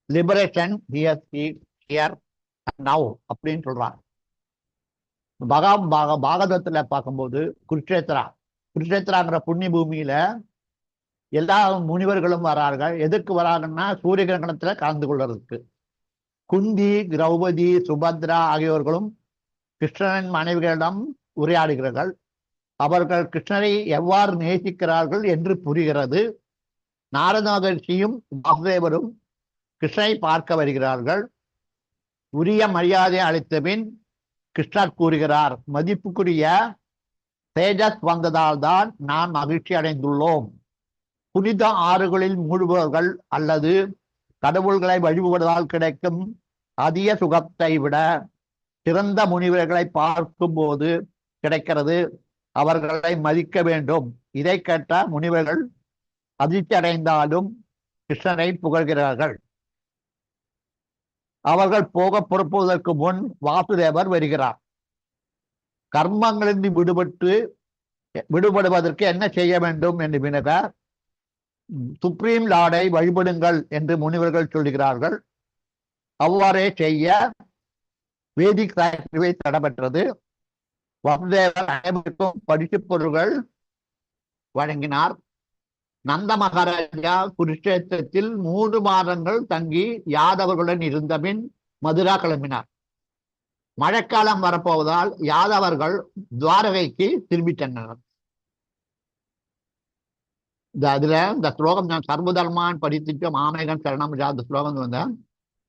லிபரேஷன் ஹியர் நவ் அப்படின்னு சொல்றாங்க. பாகவதத்துல பார்க்கும்போது குருஷேத்திராங்கிற புண்ணிய பூமியில எல்லா முனிவர்களும் வரார்கள். எதுக்கு வராங்கன்னா சூரிய கிரகணத்துல கலந்து கொள்வதற்கு. குந்தி, திரௌபதி, சுபத்ரா ஆகியோர்களும் கிருஷ்ணனின் மனைவிகளிடம் உரையாடுகிறார்கள். அவர்கள் கிருஷ்ணரை எவ்வாறு நேசிக்கிறார்கள் என்று புரிகிறது. நாரத மகர்ஷியும் வாசுதேவரும் கிருஷ்ணரை பார்க்க வருகிறார்கள். உரிய மரியாதை அளித்த பின் கிருஷ்ணர் கூறுகிறார், மதிப்புக்குரிய தேஜஸ் வந்ததால் தான் நாம் மகிழ்ச்சி அடைந்துள்ளோம். புனித ஆறுகளில் மூழ்குபவர்கள் அல்லது கடவுள்களை வழிபடுவதால் கிடைக்கும் அதிக சுகத்தை விட சிறந்த முனிவர்களை பார்க்கும் போது கிடைக்கிறது. அவர்களை மதிக்க வேண்டும். இதை கேட்ட முனிவர்கள் அதிர்ச்சி அடைந்தாலும் கிருஷ்ணரை புகழ்கிறார்கள். அவர்கள் போக புறப்படுவதற்கு முன் வாசுதேவர் வருகிறார். கர்மங்களிலிருந்து விடுபடுவதற்கு என்ன செய்ய வேண்டும் என்று வினவ, சுப்ரீம் லார்டை வழிபடுங்கள் என்று முனிவர்கள் சொல்கிறார்கள். அவ்வாறே செய்ய வேதிக் சாக்ரிஃபைஸ் தடைபெற்றது. வாசுதேவர் அனைவருக்கும் பரிசு பொருள்கள் வழங்கினார். நந்த மகாராஜா குருஷேத்திரத்தில் 3 மாதங்கள் தங்கி யாதவர்களுடன் இருந்த பின் மதுரா கிளம்பினார். மழைக்காலம் வரப்போவதால் யாதவர்கள் துவாரகைக்கு திரும்பி சென்றனர். அதுல இந்த ஸ்லோகம் நான் சர்வதர்மான் படித்திட்டு மாமேகன் சரணம் அந்த ஸ்லோகம் வந்து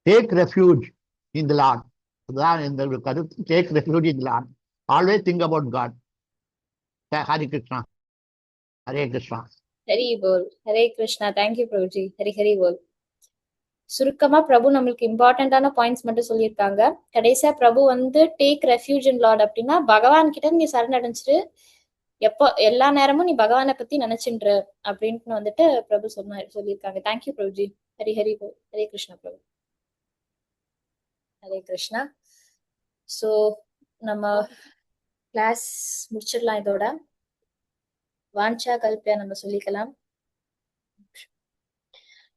take refuge in the lord. அதுதான் இந்த கருத்து. Take refuge in the lord. Always think about God. Hari Krishna. Hare Krishna. Hari போல். ஹரே கிருஷ்ணா. தேங்க்யூ பிரபுஜி. ஹரி ஹரி போல். சுருக்கமா பிரபு நம்மளுக்கு இம்பார்ட்டன்டான பாயிண்ட்ஸ் மட்டும் சொல்லியிருக்காங்க. கடைசியா பிரபு வந்து டேக் ரெஃப்யூஜ் இன் லார்ட் அப்படின்னா பகவான் கிட்ட நீ சரணடைஞ்சிட்டு எப்போ எல்லா நேரமும் நீ பகவானை பத்தி நினைச்சுன்ற அப்படின்னு வந்துட்டு பிரபு சொல்லியிருக்காங்க. தேங்க்யூ பிரபுஜி. ஹரி ஹரி போல். ஹரே கிருஷ்ணா பிரபு. ஹரே கிருஷ்ணா. ஸோ நம்ம கிளாஸ் முடிச்சிடலாம். இதோட வாஞ்சா கல்பியா நம்ம சொல்லிக்கலாம்.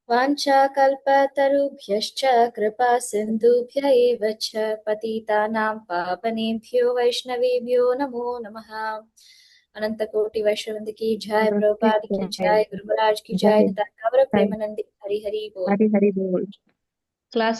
வாஞ்சா கல்பதருभ्यश्च कृपा सिन्धुभ्य एव च पतितानां पावनेभ्यो वैष्णवेभ्यो नमो नमः. अनंत कोटि वैष्णववृंद की जय, प्रभुपाद की जय, गुरु महाराज की जय, निताई गौर प्रेमानंद. हरि हरि बोल. हरि हरि बोल. क्लास